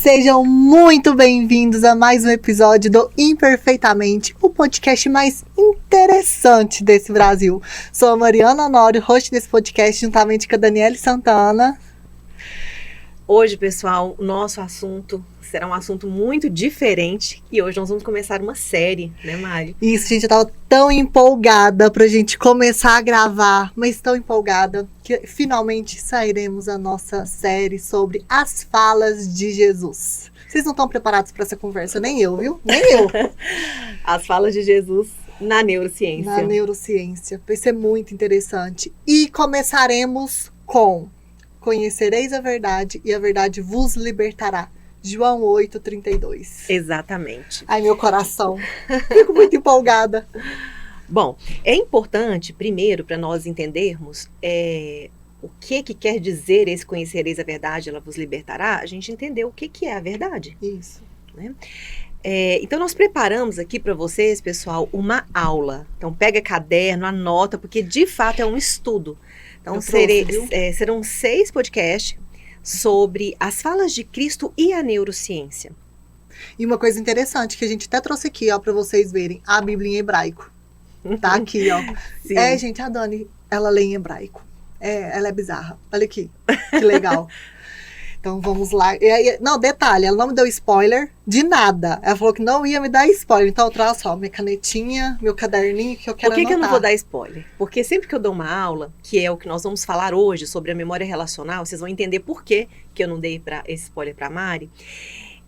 Sejam muito bem-vindos a mais um episódio do Imperfeitamente, o podcast mais interessante desse Brasil. Sou a Mariana Honório, host desse podcast, juntamente com a Daniele Santana. Hoje, pessoal, o nosso assunto será um assunto muito diferente e hoje nós vamos começar uma série, né, Mari? Isso, gente, eu tava tão empolgada pra gente começar a gravar, mas tão empolgada que finalmente sairemos a nossa série sobre as falas de Jesus. Vocês não estão preparados para essa conversa, nem eu, viu? Nem eu. As falas de Jesus na neurociência. Na neurociência. Vai ser muito interessante. E começaremos com: conhecereis a verdade e a verdade vos libertará. João 8:32. Exatamente. Ai, meu coração. Fico muito empolgada. Bom, é importante, primeiro, para nós entendermos o que quer dizer esse conhecereis a verdade, ela vos libertará, a gente entender o que é a verdade. Isso. Né? Então, nós preparamos aqui para vocês, pessoal, uma aula. Então, pega caderno, anota, porque de fato é um estudo. Então, serão 6 podcasts sobre as falas de Cristo e a neurociência. E uma coisa interessante que a gente até trouxe aqui, ó, para vocês verem, a Bíblia em hebraico. Tá aqui, ó. Sim. Gente, a Dani, ela lê em hebraico. Ela é bizarra. Olha aqui, que legal. Então, vamos lá. Não, detalhe, ela não me deu spoiler de nada. Ela falou que não ia me dar spoiler. Então, eu traço, ó, minha canetinha, meu caderninho que eu quero anotar. Por que eu não vou dar spoiler? Porque sempre que eu dou uma aula, que é o que nós vamos falar hoje sobre a memória relacional, vocês vão entender por que eu não dei esse spoiler para a Mari.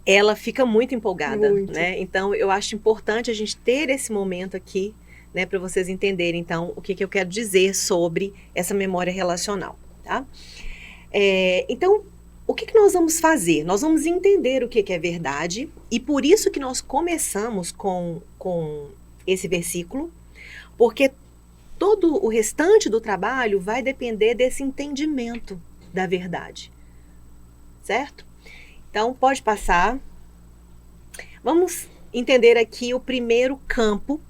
Ela fica muito empolgada, muito, né? Então, eu acho importante a gente ter esse momento aqui, né, para vocês entenderem, então, o que eu quero dizer sobre essa memória relacional, tá? Então, o que nós vamos fazer? Nós vamos entender o que é verdade, e por isso que nós começamos com esse versículo, porque todo o restante do trabalho vai depender desse entendimento da verdade, certo? Então, pode passar. Vamos entender aqui o primeiro campo.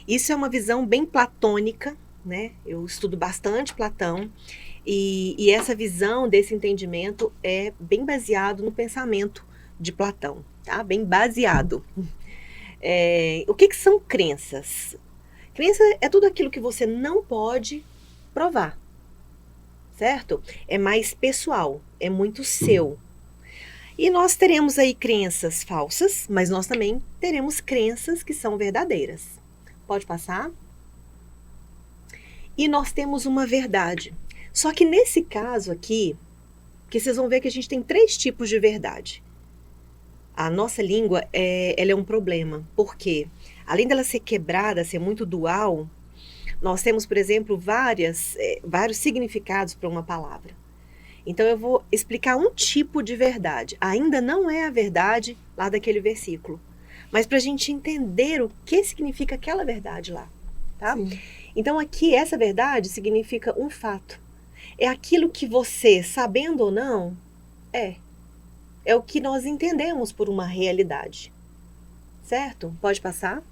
Isso é uma visão bem platônica, né? Eu estudo bastante Platão, e essa visão desse entendimento é bem baseado no pensamento de Platão, tá? Bem baseado. O que são crenças? Crença é tudo aquilo que você não pode provar, certo? É mais pessoal, é muito seu. E nós teremos aí crenças falsas, mas nós também teremos crenças que são verdadeiras. Pode passar? E nós temos uma verdade. Só que nesse caso aqui, que vocês vão ver que a gente tem 3 tipos de verdade. A nossa língua, ela é um problema, porque além dela ser quebrada, ser muito dual, nós temos, por exemplo, vários significados para uma palavra. Então eu vou explicar um tipo de verdade. Ainda não é a verdade lá daquele versículo, mas para a gente entender o que significa aquela verdade lá, tá? Sim. Então aqui essa verdade significa um fato. É aquilo que você, sabendo ou não, é o que nós entendemos por uma realidade, certo? Pode passar?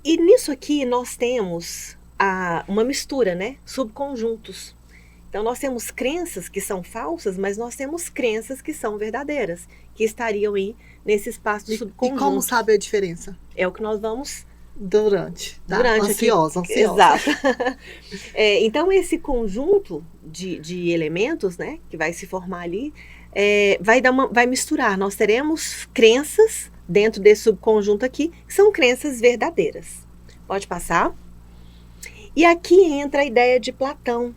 E nisso aqui nós temos uma mistura, né? Subconjuntos. Então, nós temos crenças que são falsas, mas nós temos crenças que são verdadeiras, que estariam aí nesse espaço do subconjunto. E como sabe a diferença? É o que nós vamos... Durante ansiosa. Exato. Então, esse conjunto de elementos, né, que vai se formar ali, vai misturar. Nós teremos crenças dentro desse subconjunto aqui, que são crenças verdadeiras. Pode passar? E aqui entra a ideia de Platão.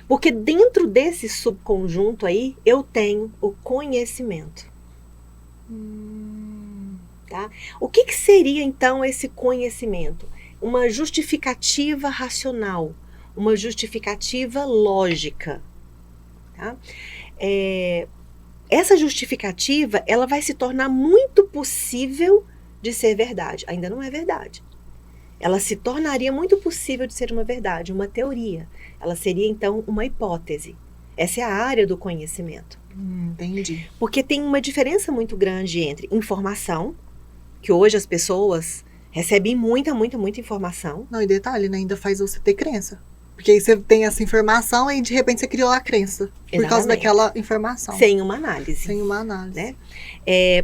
Porque dentro desse subconjunto aí, eu tenho o conhecimento. Tá? O que seria então esse conhecimento? Uma justificativa racional, uma justificativa lógica. Tá? Essa justificativa, ela vai se tornar muito possível de ser verdade. Ainda não é verdade. Ela se tornaria muito possível de ser uma verdade, uma teoria. Ela seria, então, uma hipótese. Essa é a área do conhecimento. Entendi. Porque tem uma diferença muito grande entre informação, que hoje as pessoas recebem muita informação. Não, e detalhe, né? Ainda faz você ter crença. Porque aí você tem essa informação e de repente você criou a crença. Por causa Exatamente. daquela informação. Sem uma análise. Sem uma análise. Né?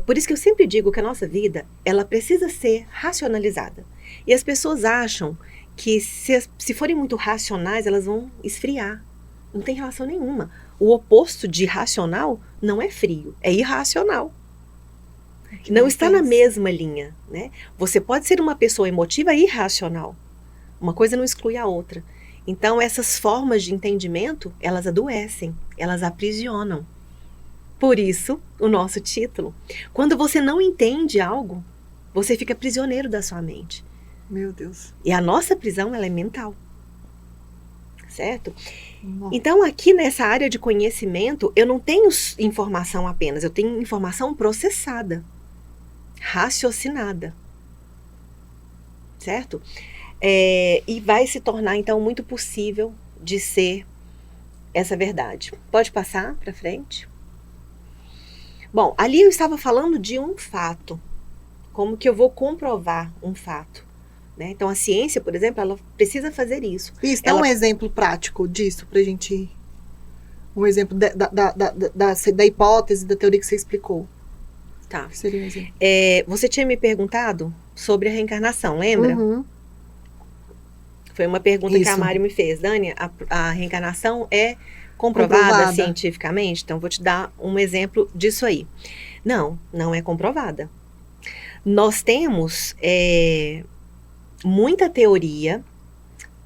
Por isso que eu sempre digo que a nossa vida, ela precisa ser racionalizada. E as pessoas acham que se forem muito racionais, elas vão esfriar. Não tem relação nenhuma. O oposto de racional não é frio, é irracional. Não está na mesma linha, né? Você pode ser uma pessoa emotiva e irracional. Uma coisa não exclui a outra. Então, essas formas de entendimento, elas adoecem, elas aprisionam. Por isso, o nosso título. Quando você não entende algo, você fica prisioneiro da sua mente. Meu Deus. E a nossa prisão, ela é mental. Certo? Nossa. Então, aqui nessa área de conhecimento, eu não tenho informação apenas, eu tenho informação processada, raciocinada. Certo? E vai se tornar, então, muito possível de ser essa verdade. Pode passar para frente? Bom, ali eu estava falando de um fato. Como que eu vou comprovar um fato? Né? Então, a ciência, por exemplo, ela precisa fazer isso. Isso, dá um exemplo prático disso pra gente. Um exemplo da hipótese, da teoria que você explicou. Tá. Que seria um exemplo? Você tinha me perguntado sobre a reencarnação, lembra? Uhum. Foi uma pergunta que a Isso. Mari me fez. Dani, a reencarnação é comprovada cientificamente? Então, vou te dar um exemplo disso aí. Não, não é comprovada. Nós temos muita teoria.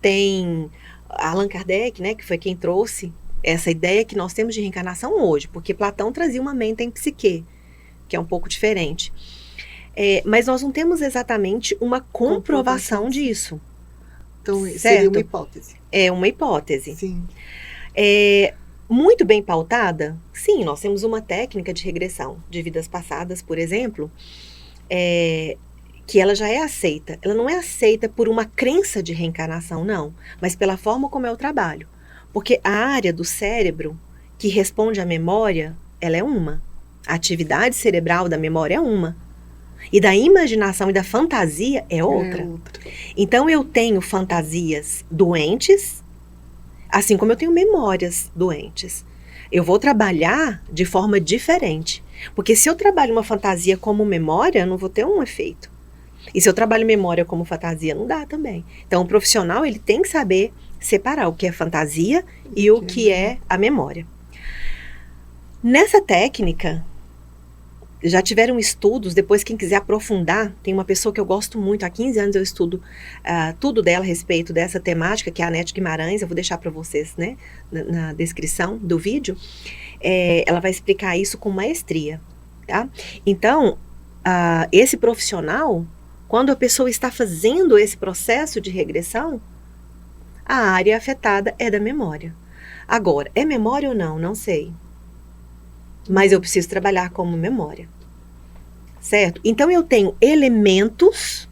Tem Allan Kardec, né, que foi quem trouxe essa ideia que nós temos de reencarnação hoje, porque Platão trazia uma mente em psique, que é um pouco diferente. Mas nós não temos exatamente uma comprovação disso. Então, certo? seria uma hipótese. É uma hipótese. Sim. Muito bem pautada? Sim, nós temos uma técnica de regressão de vidas passadas, por exemplo, que ela já é aceita. Ela não é aceita por uma crença de reencarnação, não, mas pela forma como é o trabalho. Porque a área do cérebro que responde à memória, ela é uma. A atividade cerebral da memória é uma. E da imaginação e da fantasia é outra. Então, eu tenho fantasias doentes, assim como eu tenho memórias doentes. Eu vou trabalhar de forma diferente. Porque se eu trabalho uma fantasia como memória, eu não vou ter um efeito. E se eu trabalho memória como fantasia, não dá também. Então, o profissional, ele tem que saber separar o que é fantasia e o que é a memória. Nessa técnica, já tiveram estudos, depois quem quiser aprofundar, tem uma pessoa que eu gosto muito, há 15 anos eu estudo tudo dela a respeito dessa temática, que é a Anete Guimarães, eu vou deixar para vocês, né, na descrição do vídeo. Ela vai explicar isso com maestria, tá? Então, esse profissional, quando a pessoa está fazendo esse processo de regressão, a área afetada é da memória. Agora, é memória ou não? Não sei. Mas eu preciso trabalhar como memória. Certo? Então, eu tenho elementos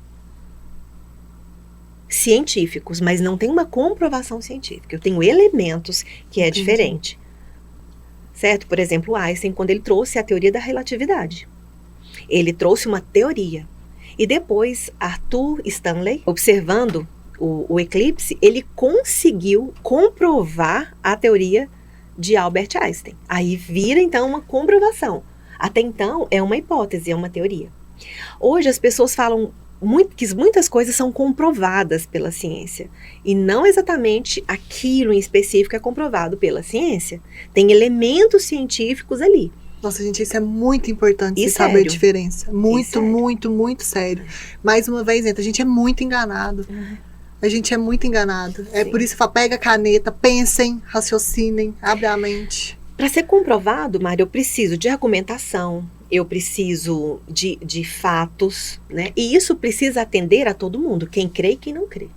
científicos, mas não tem uma comprovação científica. Eu tenho elementos que é diferente. Certo? Por exemplo, Einstein, quando ele trouxe a teoria da relatividade. Ele trouxe uma teoria. E depois, Arthur Stanley, observando o eclipse, ele conseguiu comprovar a teoria de Albert Einstein. Aí vira, então, uma comprovação. Até então, é uma hipótese, é uma teoria. Hoje, as pessoas falam que muitas coisas são comprovadas pela ciência. E não exatamente aquilo em específico é comprovado pela ciência. Tem elementos científicos ali. Nossa, gente, isso é muito importante, E você saber a sério. diferença. Muito, sério. muito, muito sério. Mais uma vez, a gente é muito enganado. A gente é muito enganado. É Sim. por isso que fala, pega a caneta, pensem, raciocinem, abre a mente. Para ser comprovado, Mari, eu preciso de argumentação, eu preciso de fatos, né? E isso precisa atender a todo mundo, quem crê e quem não crê.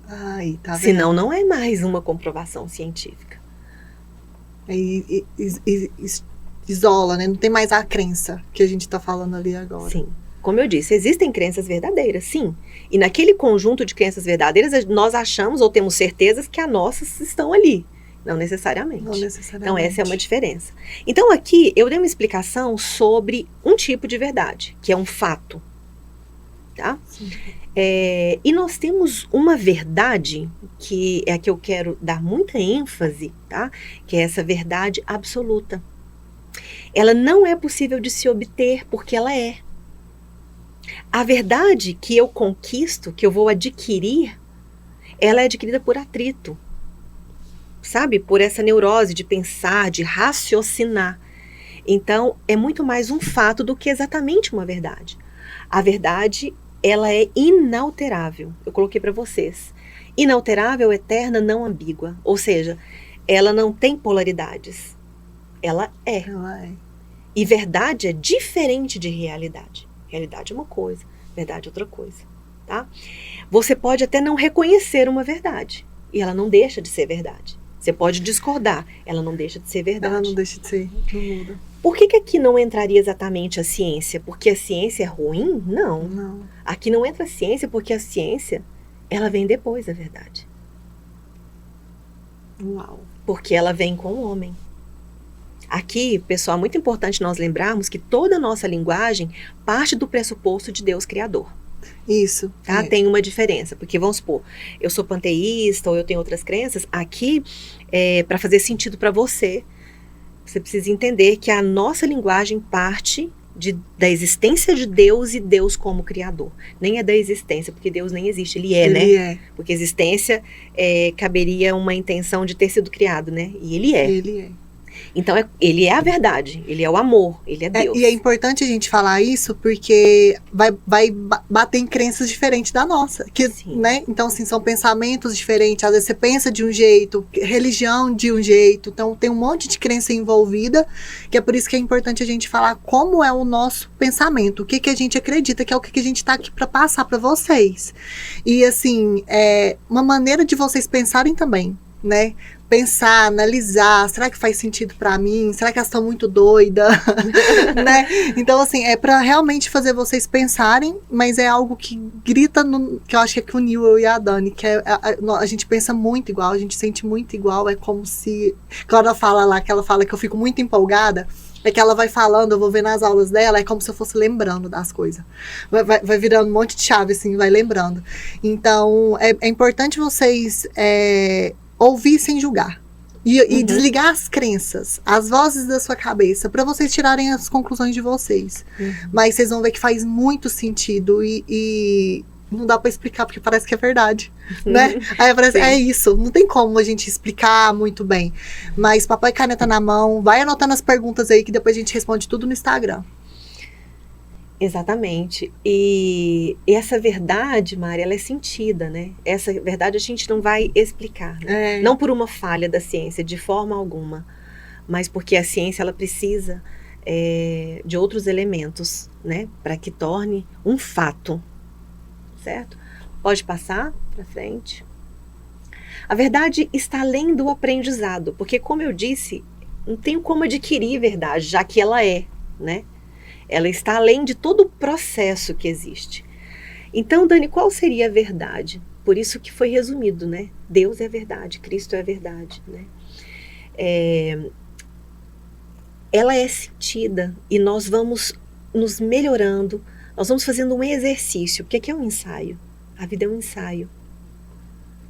Ai, tá vendo? Senão, não é mais uma comprovação científica. Isola, né? Não tem mais a crença que a gente tá falando ali agora. Sim. Como eu disse, existem crenças verdadeiras, sim. E naquele conjunto de crenças verdadeiras, nós achamos ou temos certezas que as nossas estão ali. Não necessariamente. Não necessariamente. Então, essa é uma diferença. Então, aqui, eu dei uma explicação sobre um tipo de verdade, que é um fato. tá? E nós temos uma verdade que é a que eu quero dar muita ênfase, tá? Que é essa verdade absoluta. Ela não é possível de se obter porque ela é. A verdade que eu conquisto, que eu vou adquirir, ela é adquirida por atrito, sabe? Por essa neurose de pensar, de raciocinar. Então, é muito mais um fato do que exatamente uma verdade. A verdade, ela é inalterável. Eu coloquei para vocês. Inalterável, eterna, não ambígua. Ou seja, ela não tem polaridades. Ela é. Ela é. E verdade é diferente de realidade. Realidade é uma coisa, verdade é outra coisa, tá? Você pode até não reconhecer uma verdade, e ela não deixa de ser verdade. Você pode discordar, ela não deixa de ser verdade. Ela não deixa de ser, não muda. Por que aqui não entraria exatamente a ciência? Porque a ciência é ruim? Não. Não. Aqui não entra a ciência porque a ciência, ela vem depois da verdade. Uau. Porque ela vem com o homem. Aqui, pessoal, é muito importante nós lembrarmos que toda a nossa linguagem parte do pressuposto de Deus Criador. Isso. Tá? Tem uma diferença, porque vamos supor, eu sou panteísta ou eu tenho outras crenças, aqui, para fazer sentido para você, você precisa entender que a nossa linguagem parte da existência de Deus e Deus como Criador. Nem é da existência, porque Deus nem existe, Ele é, né? É. Porque existência caberia uma intenção de ter sido criado, né? E Ele é. Ele é. Então, ele é a verdade, ele é o amor, ele é Deus. E é importante a gente falar isso porque vai bater em crenças diferentes da nossa. Né? Então, assim, são pensamentos diferentes. Às vezes você pensa de um jeito, religião de um jeito. Então, tem um monte de crença envolvida, que é por isso que é importante a gente falar como é o nosso pensamento, o que a gente acredita, que é o que a gente está aqui para passar para vocês. E, assim, uma maneira de vocês pensarem também, né? Pensar, analisar, será que faz sentido pra mim? Será que elas estão muito doidas? Né? Então, assim, é pra realmente fazer vocês pensarem, mas é algo que grita, que eu acho que é com o Neil, eu e a Dani, que a gente pensa muito igual, a gente sente muito igual, é como se... Quando ela fala lá, que ela fala que eu fico muito empolgada, é que ela vai falando, eu vou ver nas aulas dela, é como se eu fosse lembrando das coisas. Vai virando um monte de chave, assim, vai lembrando. Então, é importante vocês... ouvir sem julgar. E desligar as crenças, as vozes da sua cabeça, para vocês tirarem as conclusões de vocês. Mas vocês vão ver que faz muito sentido e não dá para explicar, porque parece que é verdade, né? Aí parece, é isso, não tem como a gente explicar muito bem. Mas papel e caneta na mão, vai anotando as perguntas aí, que depois a gente responde tudo no Instagram. Exatamente. E essa verdade, Mari, ela é sentida, né? Essa verdade a gente não vai explicar, né? Não por uma falha da ciência, de forma alguma, mas porque a ciência, ela precisa de outros elementos, né? Para que torne um fato, certo? Pode passar para frente. A verdade está além do aprendizado, porque, como eu disse, não tenho como adquirir verdade, já que ela é, né? Ela está além de todo o processo que existe. Então, Dani, qual seria a verdade? Por isso que foi resumido, né? Deus é a verdade, Cristo é a verdade, né? Ela é sentida e nós vamos nos melhorando, nós vamos fazendo um exercício, porque aqui é um ensaio. A vida é um ensaio.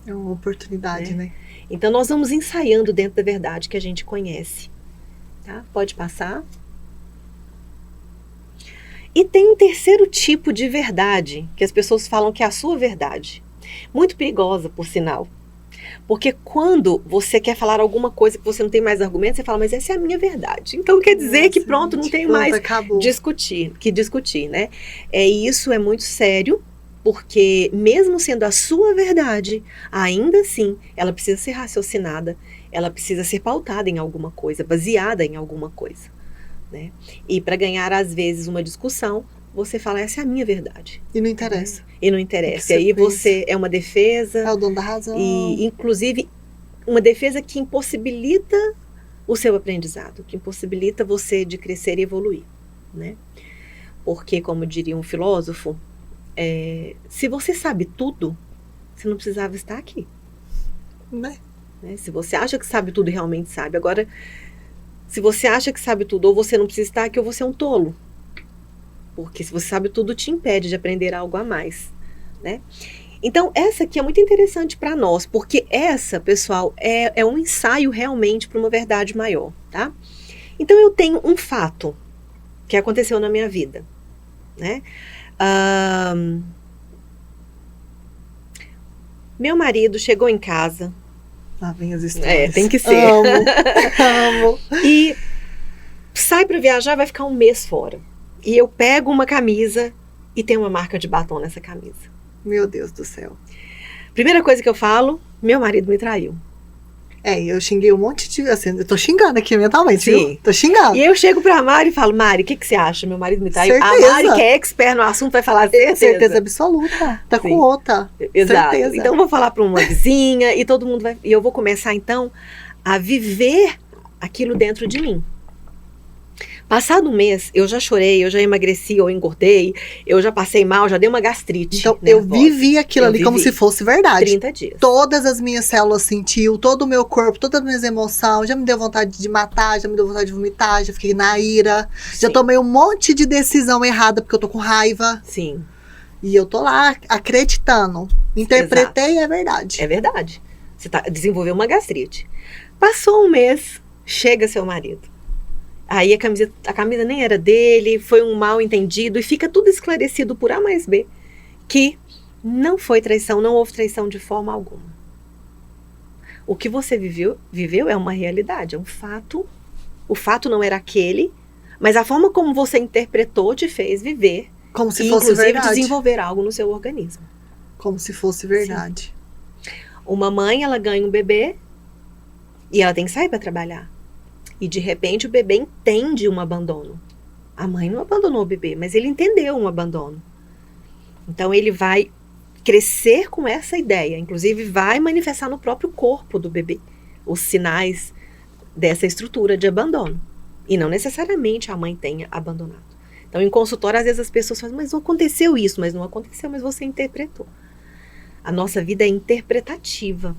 É uma oportunidade, né? Então, nós vamos ensaiando dentro da verdade que a gente conhece. Tá? Pode passar. E tem um terceiro tipo de verdade, que as pessoas falam que é a sua verdade. Muito perigosa, por sinal. Porque quando você quer falar alguma coisa que você não tem mais argumento, você fala, mas essa é a minha verdade. Então quer dizer que pronto, não tenho mais discutir, né? Isso é muito sério, porque mesmo sendo a sua verdade, ainda assim, ela precisa ser raciocinada, ela precisa ser pautada em alguma coisa, baseada em alguma coisa. Né? E para ganhar, às vezes, uma discussão, você fala, essa é a minha verdade. E não interessa. E não interessa. E aí você é uma defesa. É o dono da razão. E, inclusive, uma defesa que impossibilita o seu aprendizado, que impossibilita você de crescer e evoluir. Né? Porque, como diria um filósofo, se você sabe tudo, você não precisava estar aqui. Né? Se você acha que sabe tudo e realmente sabe. Agora, se você acha que sabe tudo, ou você não precisa estar aqui, ou você é um tolo. Porque se você sabe tudo, te impede de aprender algo a mais, né? Então, essa aqui é muito interessante para nós, porque essa, pessoal, é um ensaio realmente para uma verdade maior, tá? Então, eu tenho um fato que aconteceu na minha vida, né? Meu marido chegou em casa. Lá vem as histórias. Tem que ser. Amo, amo. E sai para viajar, vai ficar um mês fora. E eu pego uma camisa e tem uma marca de batom nessa camisa. Meu Deus do céu. Primeira coisa que eu falo, meu marido me traiu. Eu xinguei um monte de... Assim, eu tô xingando aqui mentalmente, Sim. viu? Tô xingando. E eu chego pra Mari e falo, Mari, o que você acha? Meu marido me traiu. Certeza. A Mari, que é expert no assunto, vai falar certeza. Certeza absoluta. Tá Sim. com outra. Exato. Certeza. Então eu vou falar pra uma vizinha e todo mundo vai... E eu vou começar, então, a viver aquilo dentro de mim. Passado um mês, eu já chorei, eu já emagreci, eu engordei, eu já passei mal, já dei uma gastrite. Então, nervosa. eu vivi aquilo ali como se fosse verdade. 30 dias. Todas as minhas células sentiu, todo o meu corpo, todas as minhas emoções, já me deu vontade de matar, já me deu vontade de vomitar, já fiquei na ira, já Sim. tomei um monte de decisão errada porque eu tô com raiva. Sim. E eu tô lá acreditando. Interpretei, é verdade. É verdade. Você desenvolveu uma gastrite. Passou um mês, chega seu marido. Aí a camisa nem era dele, foi um mal entendido e fica tudo esclarecido por A mais B que não foi traição, não houve traição de forma alguma. O que você viveu é uma realidade, é um fato. O fato não era aquele, mas a forma como você interpretou te fez viver Como se e fosse inclusive verdade. desenvolver algo no seu organismo. Como se fosse verdade. Uma mãe, ela ganha um bebê e ela tem que sair para trabalhar. E de repente o bebê entende um abandono. A mãe não abandonou o bebê, mas ele entendeu um abandono. Então ele vai crescer com essa ideia, inclusive vai manifestar no próprio corpo do bebê os sinais dessa estrutura de abandono. E não necessariamente a mãe tenha abandonado. Então em consultório às vezes as pessoas falam, mas não aconteceu isso, mas não aconteceu, mas você interpretou. A nossa vida é interpretativa.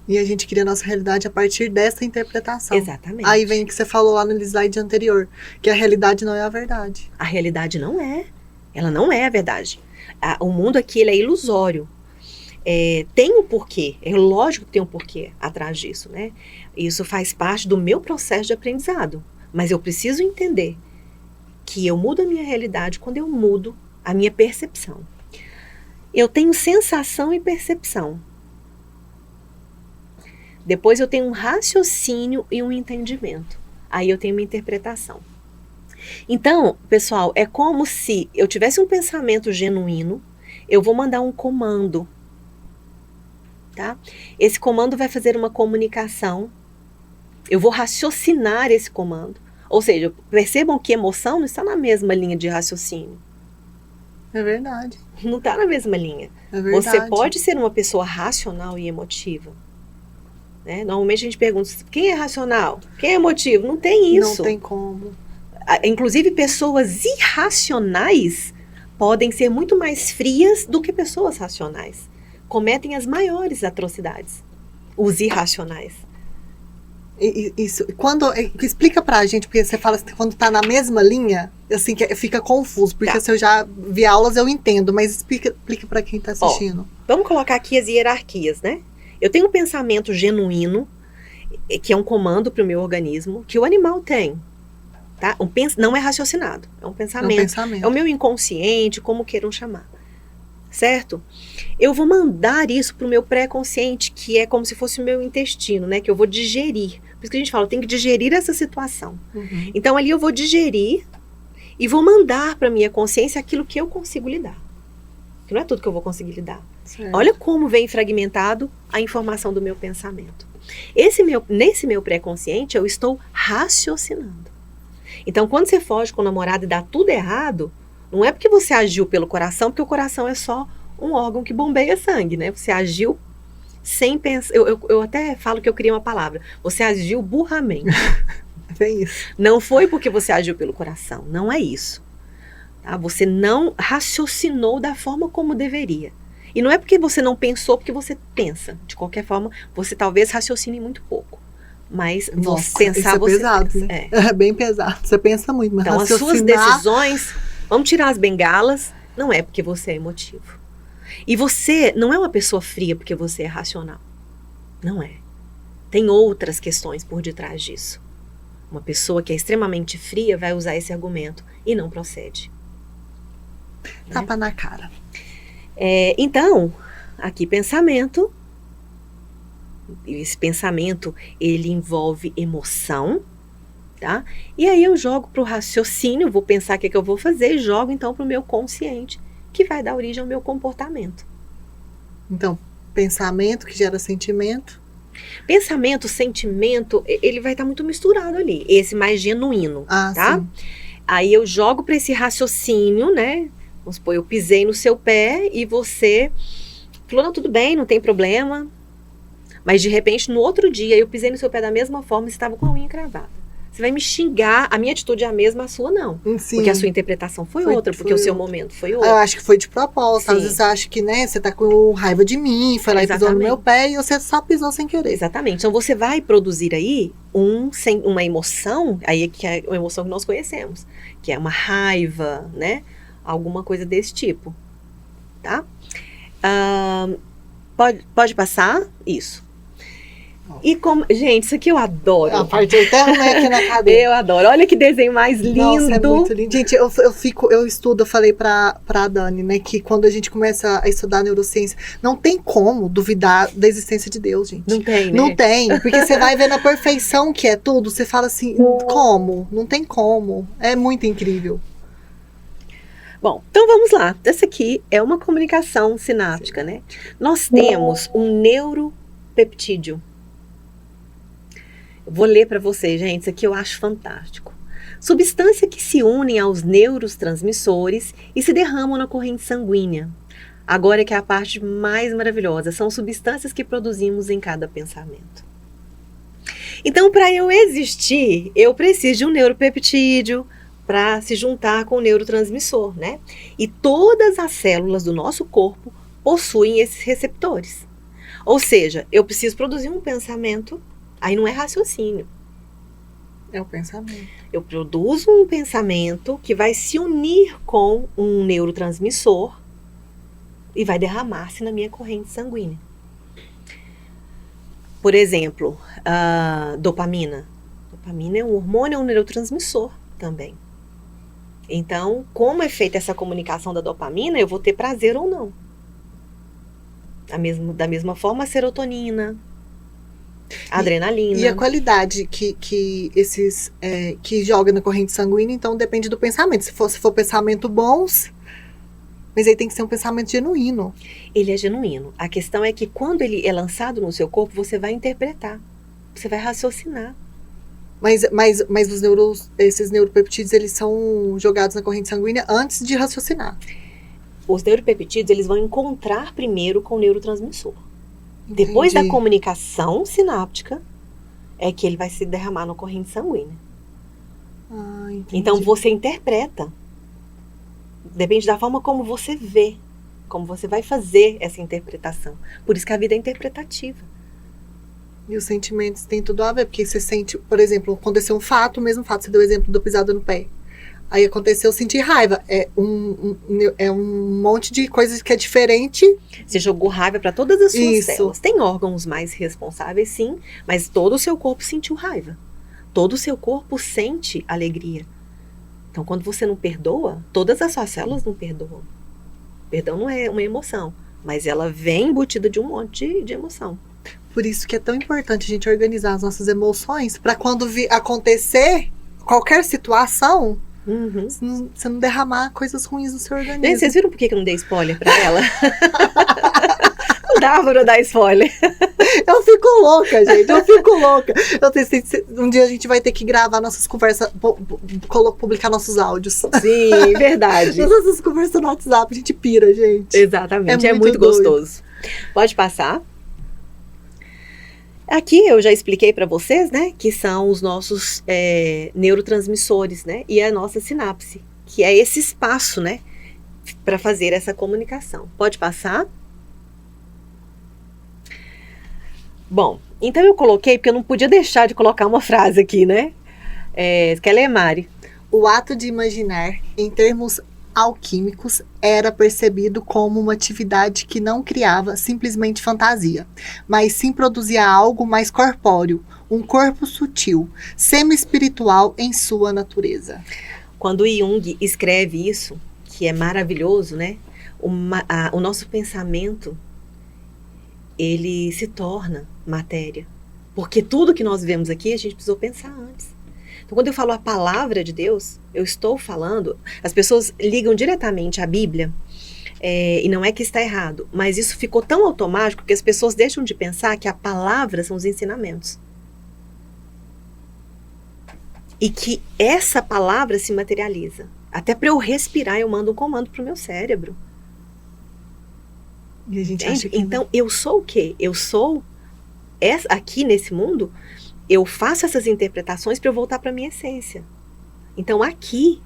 E a gente cria a nossa realidade a partir dessa interpretação. Exatamente. Aí vem o que você falou lá no slide anterior, que a realidade não é a verdade. A realidade não é. Ela não é a verdade. O mundo aqui ele é ilusório. Tem um porquê. É lógico que tem um porquê atrás disso, né? Isso faz parte do meu processo de aprendizado. Mas eu preciso entender que eu mudo a minha realidade quando eu mudo a minha percepção. Eu tenho sensação e percepção. Depois eu tenho um raciocínio e um entendimento. Aí eu tenho uma interpretação. Então, pessoal, é como se eu tivesse um pensamento genuíno, eu vou mandar um comando, tá? Esse comando vai fazer uma comunicação, eu vou raciocinar esse comando. Ou seja, percebam que emoção não está na mesma linha de raciocínio. É verdade. Não está na mesma linha. É verdade. Você pode ser uma pessoa racional e emotiva. Né? Normalmente a gente pergunta, quem é racional? Quem é emotivo? Não tem isso. Não tem como. Inclusive, pessoas irracionais podem ser muito mais frias do que pessoas racionais. Cometem as maiores atrocidades. Os irracionais. Isso. Explica pra gente, porque você fala assim, quando tá na mesma linha, assim, que fica confuso. Porque se eu já vi aulas, eu entendo. Mas explica pra quem tá assistindo. Vamos colocar aqui as hierarquias, né? Eu tenho um pensamento genuíno, que é um comando para o meu organismo, que o animal tem. Tá? Não é raciocinado, é um pensamento. É o meu inconsciente, como queiram chamar. Certo? Eu vou mandar isso para o meu pré-consciente, que é como se fosse o meu intestino, né? Que eu vou digerir. Por isso que a gente fala, eu tenho que digerir essa situação. Uhum. Então ali eu vou digerir e vou mandar para a minha consciência aquilo que eu consigo lidar. Que não é tudo que eu vou conseguir lidar. Certo. Olha como vem fragmentado a informação do meu pensamento. Nesse meu pré-consciente, eu estou raciocinando. Então, quando você foge com o namorado e dá tudo errado, não é porque você agiu pelo coração, porque o coração é só um órgão que bombeia sangue, né? Você agiu sem pensar. Eu até falo que eu queria uma palavra. Você agiu burramente. É isso. Não foi porque você agiu pelo coração. Não é isso. Tá? Você não raciocinou da forma como deveria. E não é porque você não pensou, porque você pensa. De qualquer forma, você talvez raciocine muito pouco. mas Nossa, pensar isso é você pesado, pensa. né? É bem pesado. Você pensa muito, mas Então, as suas raciocinar... decisões, vamos tirar as bengalas, não é porque você é emotivo. E você não é uma pessoa fria porque você é racional. Não é. Tem outras questões por detrás disso. Uma pessoa que é extremamente fria vai usar esse argumento e não procede. Tapa na cara. Então, aqui pensamento. Esse pensamento, ele envolve emoção, tá? E aí eu jogo para o raciocínio, vou pensar o que eu vou fazer e jogo então para o meu consciente, que vai dar origem ao meu comportamento. Então, pensamento que gera sentimento. Pensamento, sentimento, ele vai estar muito misturado ali, esse mais genuíno, tá? Sim. Aí eu jogo para esse raciocínio, né? Vamos supor, eu pisei no seu pé e você falou, não, tudo bem, não tem problema. Mas de repente, no outro dia, eu pisei no seu pé da mesma forma e você estava com a unha encravada. Você vai me xingar, a minha atitude é a mesma, a sua não. Sim. Porque a sua interpretação foi outra, porque o seu momento foi outro. Eu acho que foi de propósito. Sim. Às vezes você acha que, né, você tá com raiva de mim, foi lá e pisou no meu pé e você só pisou sem querer. Exatamente. Então você vai produzir aí uma emoção, aí que é uma emoção que nós conhecemos, que é uma raiva, né? Alguma coisa desse tipo. Tá? Pode passar? Isso. E como, gente, isso aqui eu adoro. A parte até arrumei aqui na cadeira. Eu adoro. Olha que desenho mais lindo. Nossa, é muito lindo. Gente, eu falei pra Dani, né, que quando a gente começa a estudar neurociência, não tem como duvidar da existência de Deus, gente. Não tem, né? Não tem, porque você vai vendo a perfeição que é tudo, você fala assim, como? Não tem como. É muito incrível. Bom, então vamos lá. Essa aqui é uma comunicação sináptica, né? Nós temos um neuropeptídeo. Vou ler para vocês, gente, isso aqui eu acho fantástico. Substância que se unem aos neurotransmissores e se derramam na corrente sanguínea. Agora que é a parte mais maravilhosa, são substâncias que produzimos em cada pensamento. Então, para eu existir, eu preciso de um neuropeptídeo para se juntar com o neurotransmissor, né? E todas as células do nosso corpo possuem esses receptores. Ou seja, eu preciso produzir um pensamento. Aí não é raciocínio. É o pensamento. Eu produzo um pensamento que vai se unir com um neurotransmissor e vai derramar-se na minha corrente sanguínea. Por exemplo, a dopamina. Dopamina é um hormônio, é um neurotransmissor também. Então, como é feita essa comunicação da dopamina, eu vou ter prazer ou não. Da mesma forma, a serotonina, a adrenalina. E a qualidade que esses que joga na corrente sanguínea, então depende do pensamento. Se for pensamento bons, mas aí tem que ser um pensamento genuíno. Ele é genuíno. A questão é que quando ele é lançado no seu corpo, você vai interpretar, você vai raciocinar. Mas esses neuropeptídeos, eles são jogados na corrente sanguínea antes de raciocinar. Os neuropeptídeos, eles vão encontrar primeiro com o neurotransmissor. Entendi. Depois da comunicação sináptica, é que ele vai se derramar na corrente sanguínea. Entendi. Então, você interpreta. Depende da forma como você vê, como você vai fazer essa interpretação. Por isso que a vida é interpretativa. E os sentimentos têm tudo a ver, porque você sente, por exemplo, aconteceu um fato, o mesmo fato, você deu o exemplo do pisada no pé. Aí aconteceu, eu senti raiva. É um monte de coisas que é diferente. Você jogou raiva para todas as suas Isso. células. Tem órgãos mais responsáveis, sim, mas todo o seu corpo sentiu raiva. Todo o seu corpo sente alegria. Então, quando você não perdoa, todas as suas células não perdoam. Perdão não é uma emoção, mas ela vem embutida de um monte de emoção. Por isso que é tão importante a gente organizar as nossas emoções, para quando acontecer qualquer situação, você não derramar coisas ruins no seu organismo. Vocês viram por que eu não dei spoiler pra ela? Não dava pra dar spoiler. Eu fico louca, gente. Eu fico louca. Um dia a gente vai ter que gravar nossas conversas, publicar nossos áudios. Sim, verdade. Nossas conversas no WhatsApp, a gente pira, gente. Exatamente, é muito doido. gostoso. Pode passar. Aqui eu já expliquei para vocês, né, que são os nossos neurotransmissores, né, e a nossa sinapse, que é esse espaço, né, para fazer essa comunicação. Pode passar? Bom, Então eu coloquei, porque eu não podia deixar de colocar uma frase aqui, né? Você quer ler, Mari? O ato de imaginar, em termos alquímicos, era percebido como uma atividade que não criava simplesmente fantasia, mas sim produzia algo mais corpóreo, um corpo sutil, semi-espiritual em sua natureza. Quando Jung escreve isso, que é maravilhoso, né? O nosso pensamento, ele se torna matéria. Porque tudo que nós vemos aqui, a gente precisou pensar antes. Então, quando eu falo a palavra de Deus, eu estou falando... As pessoas ligam diretamente à Bíblia, e não é que está errado, mas isso ficou tão automático que as pessoas deixam de pensar que a palavra são os ensinamentos. E que essa palavra se materializa. Até para eu respirar, eu mando um comando para o meu cérebro. E a gente acha que então, eu sou o quê? Eu sou, aqui nesse mundo, eu faço essas interpretações para eu voltar para a minha essência. Então, aqui,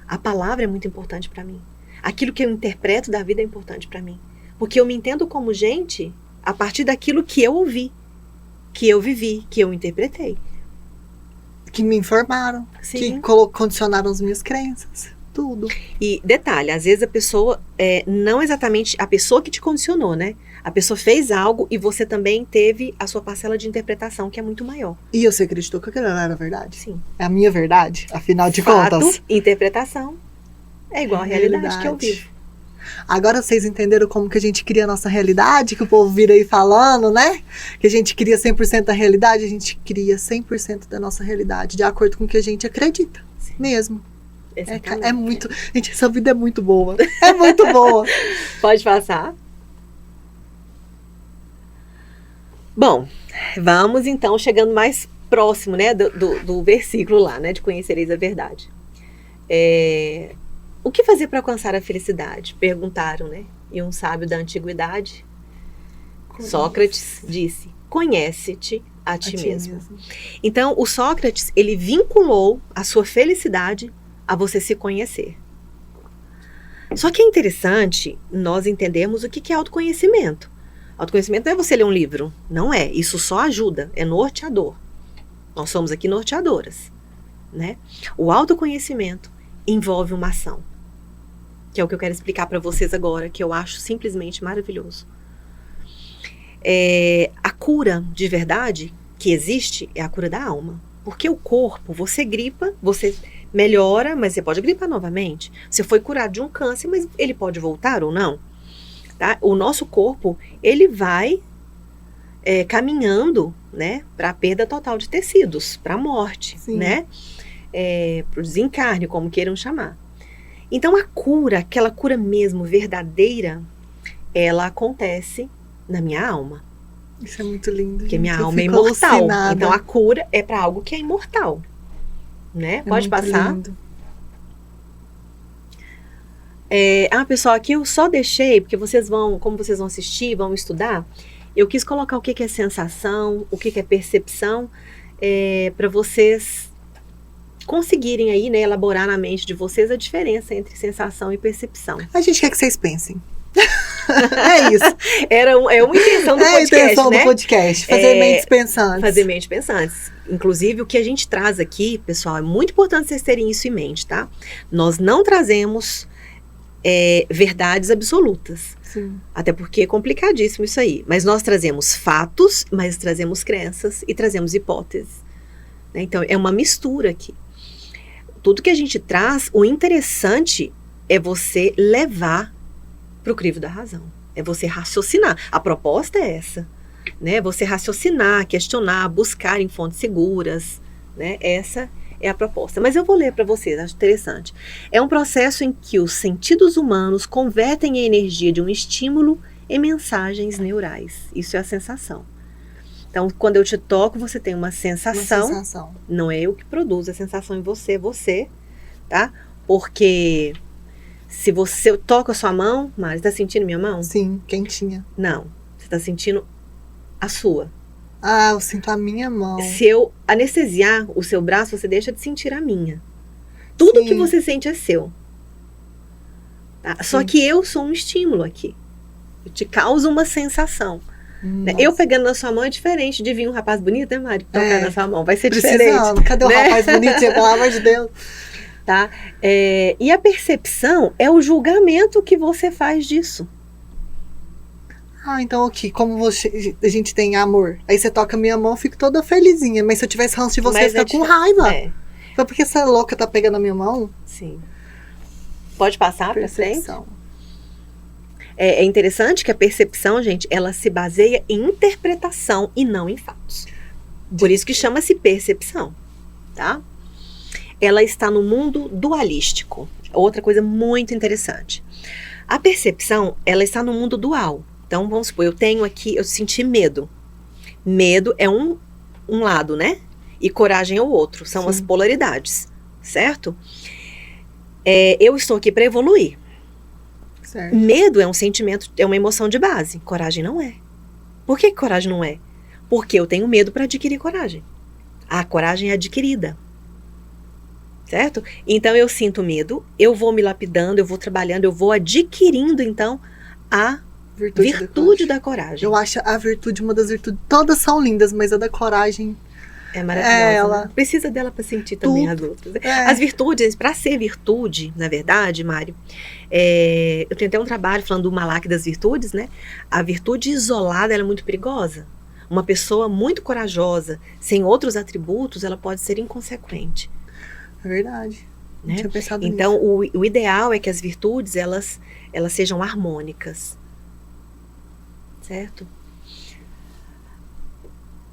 a palavra é muito importante para mim. Aquilo que eu interpreto da vida é importante para mim. Porque eu me entendo como gente a partir daquilo que eu ouvi, que eu vivi, que eu interpretei. Que me informaram, Sim. que condicionaram as minhas crenças, tudo. E detalhe, às vezes a pessoa, não exatamente a pessoa que te condicionou, né? A pessoa fez algo e você também teve a sua parcela de interpretação, que é muito maior. E você acreditou que aquilo era a verdade? Sim. É a minha verdade, afinal de Fato, contas. interpretação é igual à realidade que eu vivo. Agora vocês entenderam como que a gente cria a nossa realidade, que o povo vira aí falando, né? Que a gente cria 100% da realidade, a gente cria 100% da nossa realidade, de acordo com o que a gente acredita. Sim. Mesmo. É muito... Gente, essa vida é muito boa. É muito boa. Pode passar. Bom, vamos então chegando mais próximo, né, do versículo lá, né, de conhecereis a verdade. O que fazer para alcançar a felicidade? Perguntaram, né? E um sábio da antiguidade, Sócrates, disse: conhece-te a ti mesmo. Então, o Sócrates, ele vinculou a sua felicidade a você se conhecer. Só que é interessante nós entendermos o que é autoconhecimento. Autoconhecimento não é você ler um livro, não é. Isso só ajuda, é norteador. Nós somos aqui norteadoras, né? O autoconhecimento envolve uma ação, que é o que eu quero explicar para vocês agora, que eu acho simplesmente maravilhoso. A cura de verdade que existe é a cura da alma. Porque o corpo, você gripa, você melhora, mas você pode gripar novamente. Você foi curado de um câncer, mas ele pode voltar ou não. Tá? O nosso corpo, ele vai caminhando, né, para a perda total de tecidos, para a morte, né? Para o desencarne, como queiram chamar. Então a cura, aquela cura mesmo verdadeira, ela acontece na minha alma. Isso é muito lindo. Porque minha alma é imortal. Alucinada. Então a cura é para algo que é imortal, né? Pode passar. Lindo. Pessoal, aqui eu só deixei, porque como vocês vão assistir, vão estudar, eu quis colocar o que é sensação, o que é percepção, para vocês conseguirem aí, né, elaborar na mente de vocês a diferença entre sensação e percepção. A gente quer que vocês pensem. É isso. É uma intenção do podcast, a intenção, né? Do podcast, fazer mentes pensantes. Fazer mentes pensantes. Inclusive, o que a gente traz aqui, pessoal, é muito importante vocês terem isso em mente, tá? Nós não trazemos verdades absolutas. Sim. Até porque é complicadíssimo isso aí. Mas nós trazemos fatos, mas trazemos crenças e trazemos hipóteses. Né? Então, é uma mistura aqui. Tudo que a gente traz, o interessante é você levar para o crivo da razão. É você raciocinar. A proposta é essa. Né? Você raciocinar, questionar, buscar em fontes seguras. Né? Essa é a proposta. Mas eu vou ler para vocês, acho interessante. É um processo em que os sentidos humanos convertem a energia de um estímulo em mensagens neurais. Isso é a sensação. Então, quando eu te toco, você tem uma sensação. Não é eu que produzo a sensação em você, é você, tá? Porque se eu toco a sua mão, Mari, você tá sentindo minha mão? Sim, quentinha. Não, você tá sentindo a sua. Ah, eu sinto a minha mão. Se eu anestesiar o seu braço, você deixa de sentir a minha. Tudo que você sente é seu. Tá? Só que eu sou um estímulo aqui. Eu te causo uma sensação. Né? Nossa. Eu pegando na sua mão é diferente de vir um rapaz bonito, né, Mari? Tocar É. na sua mão. Vai ser diferente. Precisando. Cadê o né? rapaz bonitinho, pelo amor de Deus? Tá? E a percepção é o julgamento que você faz disso. Ah, então aqui, como a gente tem amor, aí você toca minha mão, eu fico toda felizinha. Mas se eu tivesse ranço de você, Mas eu fica com raiva. É, Foi porque essa louca tá pegando a minha mão? sim. Pode passar para frente? Percepção. É interessante que a percepção, gente, ela se baseia em interpretação e não em fatos. Por isso que chama-se percepção, tá? Ela está no mundo dualístico. Outra coisa muito interessante. A percepção, ela está no mundo dual. Então, vamos supor, eu senti medo. Medo é um lado, né? E coragem é o outro. São Sim. as polaridades, certo? Eu estou aqui para evoluir. Certo. Medo é um sentimento, é uma emoção de base. Coragem não é. Por que coragem não é? Porque eu tenho medo para adquirir coragem. A coragem é adquirida. Certo? Então eu sinto medo, eu vou me lapidando, eu vou trabalhando, eu vou adquirindo, então, a virtude da coragem. Eu acho a virtude uma das virtudes. Todas são lindas, mas a da coragem. É maravilhosa. Ela. Né? Precisa dela para sentir também as outras. É. As virtudes, para ser virtude, na verdade, Mário, eu tenho até um trabalho falando do Malac das virtudes, né? A virtude isolada ela é muito perigosa. Uma pessoa muito corajosa, sem outros atributos, ela pode ser inconsequente. É verdade. Não Né? tinha pensado Então, nisso. o ideal é que as virtudes, elas sejam harmônicas. Certo?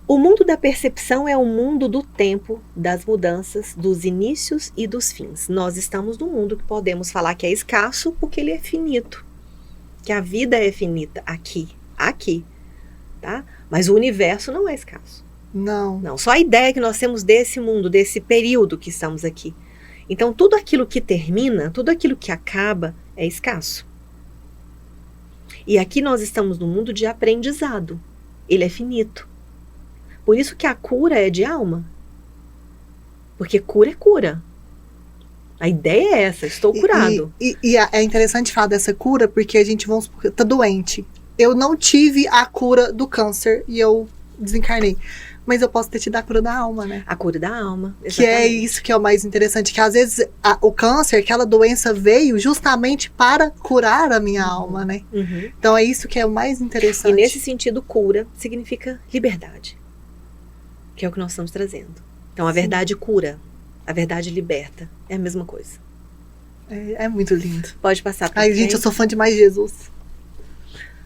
O mundo da percepção é o mundo do tempo, das mudanças, dos inícios e dos fins. Nós estamos num mundo que podemos falar que é escasso porque ele é finito. Que a vida é finita aqui, tá? Mas o universo não é escasso. Não. Não, só a ideia que nós temos desse mundo, desse período que estamos aqui. Então, tudo aquilo que termina, tudo aquilo que acaba é escasso. E aqui nós estamos no mundo de aprendizado. Ele é finito. Por isso que a cura é de alma. Porque cura é cura. A ideia é essa, estou curado. E é interessante falar dessa cura, porque a gente, vamos supor, tá doente. Eu não tive a cura do câncer e eu desencarnei. Mas eu posso ter tido a cura da alma, né? A cura da alma. Que é isso que é o mais interessante, que às vezes o câncer, aquela doença veio justamente para curar a minha alma, né? Uhum. Então é isso que é o mais interessante. E nesse sentido, cura significa liberdade. Que é o que nós estamos trazendo. Então a verdade cura, a verdade liberta. É a mesma coisa. É muito lindo. Pode passar para Ai, frente. gente, eu sou fã demais de Jesus.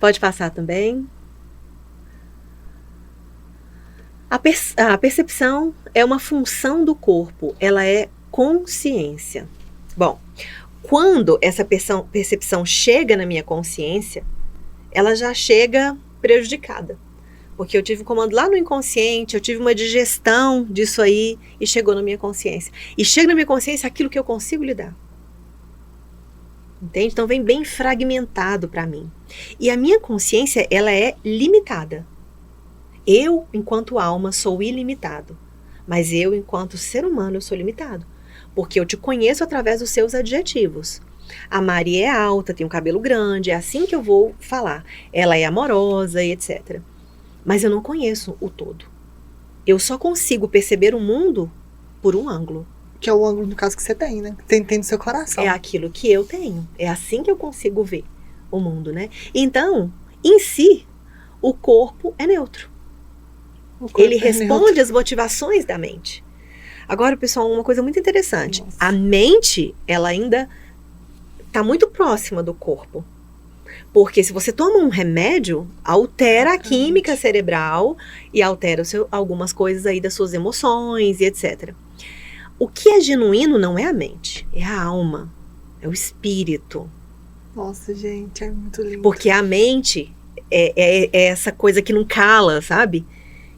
Pode passar também. A percepção é uma função do corpo, ela é consciência. Bom, quando essa percepção chega na minha consciência, ela já chega prejudicada. Porque eu tive um comando lá no inconsciente, eu tive uma digestão disso aí e chegou na minha consciência. E chega na minha consciência aquilo que eu consigo lidar. Entende? Então vem bem fragmentado para mim. E a minha consciência, ela é limitada. Eu, enquanto alma, sou ilimitado. Mas eu, enquanto ser humano, eu sou limitado. Porque eu te conheço através dos seus adjetivos. A Mari é alta, tem um cabelo grande, é assim que eu vou falar. Ela é amorosa e etc. Mas eu não conheço o todo. Eu só consigo perceber o mundo por um ângulo. Que é o ângulo, no caso, que você tem, né? Tem no seu coração. É aquilo que eu tenho. É assim que eu consigo ver o mundo, né? Então, em si, o corpo é neutro. Ele responde às motivações da mente. Agora, pessoal, uma coisa muito interessante. Nossa. A mente, ela ainda está muito próxima do corpo. Porque se você toma um remédio, altera a química cerebral e altera algumas coisas aí das suas emoções e etc. O que é genuíno não é a mente, é a alma, é o espírito. Nossa, gente, é muito lindo. Porque a mente é essa coisa que não cala, sabe?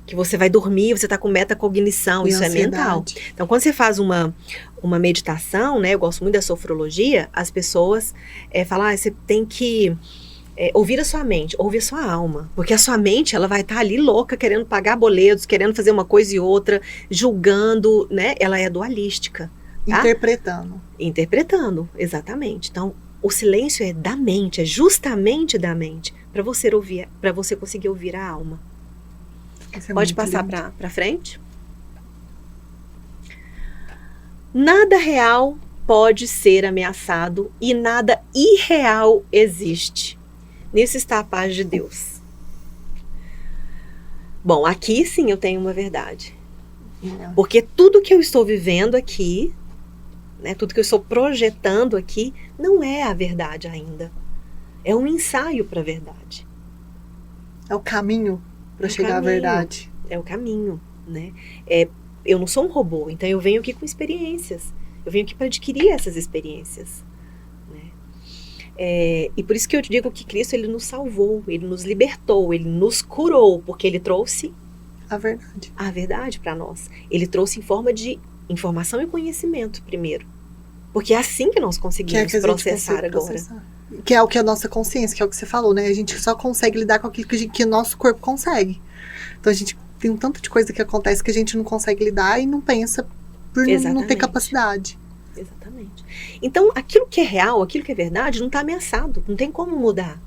Que você vai dormir, você está com metacognição, isso é mental. Então, quando você faz uma meditação, né? Eu gosto muito da sofrologia, as pessoas falam, você tem que ouvir a sua mente, ouvir a sua alma. Porque a sua mente, ela vai estar ali louca, querendo pagar boletos, querendo fazer uma coisa e outra, julgando, né? Ela é dualística. Tá? Interpretando. Interpretando, exatamente. Então, o silêncio é da mente, é justamente da mente, para você conseguir ouvir a alma. Isso é Pode muito passar lindo. para frente? Nada real pode ser ameaçado e nada irreal existe. Nisso está a paz de Deus. Bom, aqui sim eu tenho uma verdade. Porque tudo que eu estou vivendo aqui, né, tudo que eu estou projetando aqui, não é a verdade ainda. É um ensaio para a verdade. É o caminho para É o chegar à caminho. verdade. É o caminho, né? Eu não sou um robô, então eu venho aqui com experiências. Eu venho aqui para adquirir essas experiências. Né? E por isso que eu te digo que Cristo, ele nos salvou, ele nos libertou, ele nos curou, porque ele trouxe A verdade. a verdade para nós. Ele trouxe em forma de informação e conhecimento primeiro. Porque é assim que nós conseguimos Que a gente processar consegue agora. processar. Que é o que a nossa consciência, que é o que você falou, né? A gente só consegue lidar com aquilo que o nosso corpo consegue. Então a gente tem um tanto de coisa que acontece que a gente não consegue lidar e não pensa por não ter Exatamente. capacidade. Exatamente. Então, aquilo que é real, aquilo que é verdade, não está ameaçado. Não tem como mudar.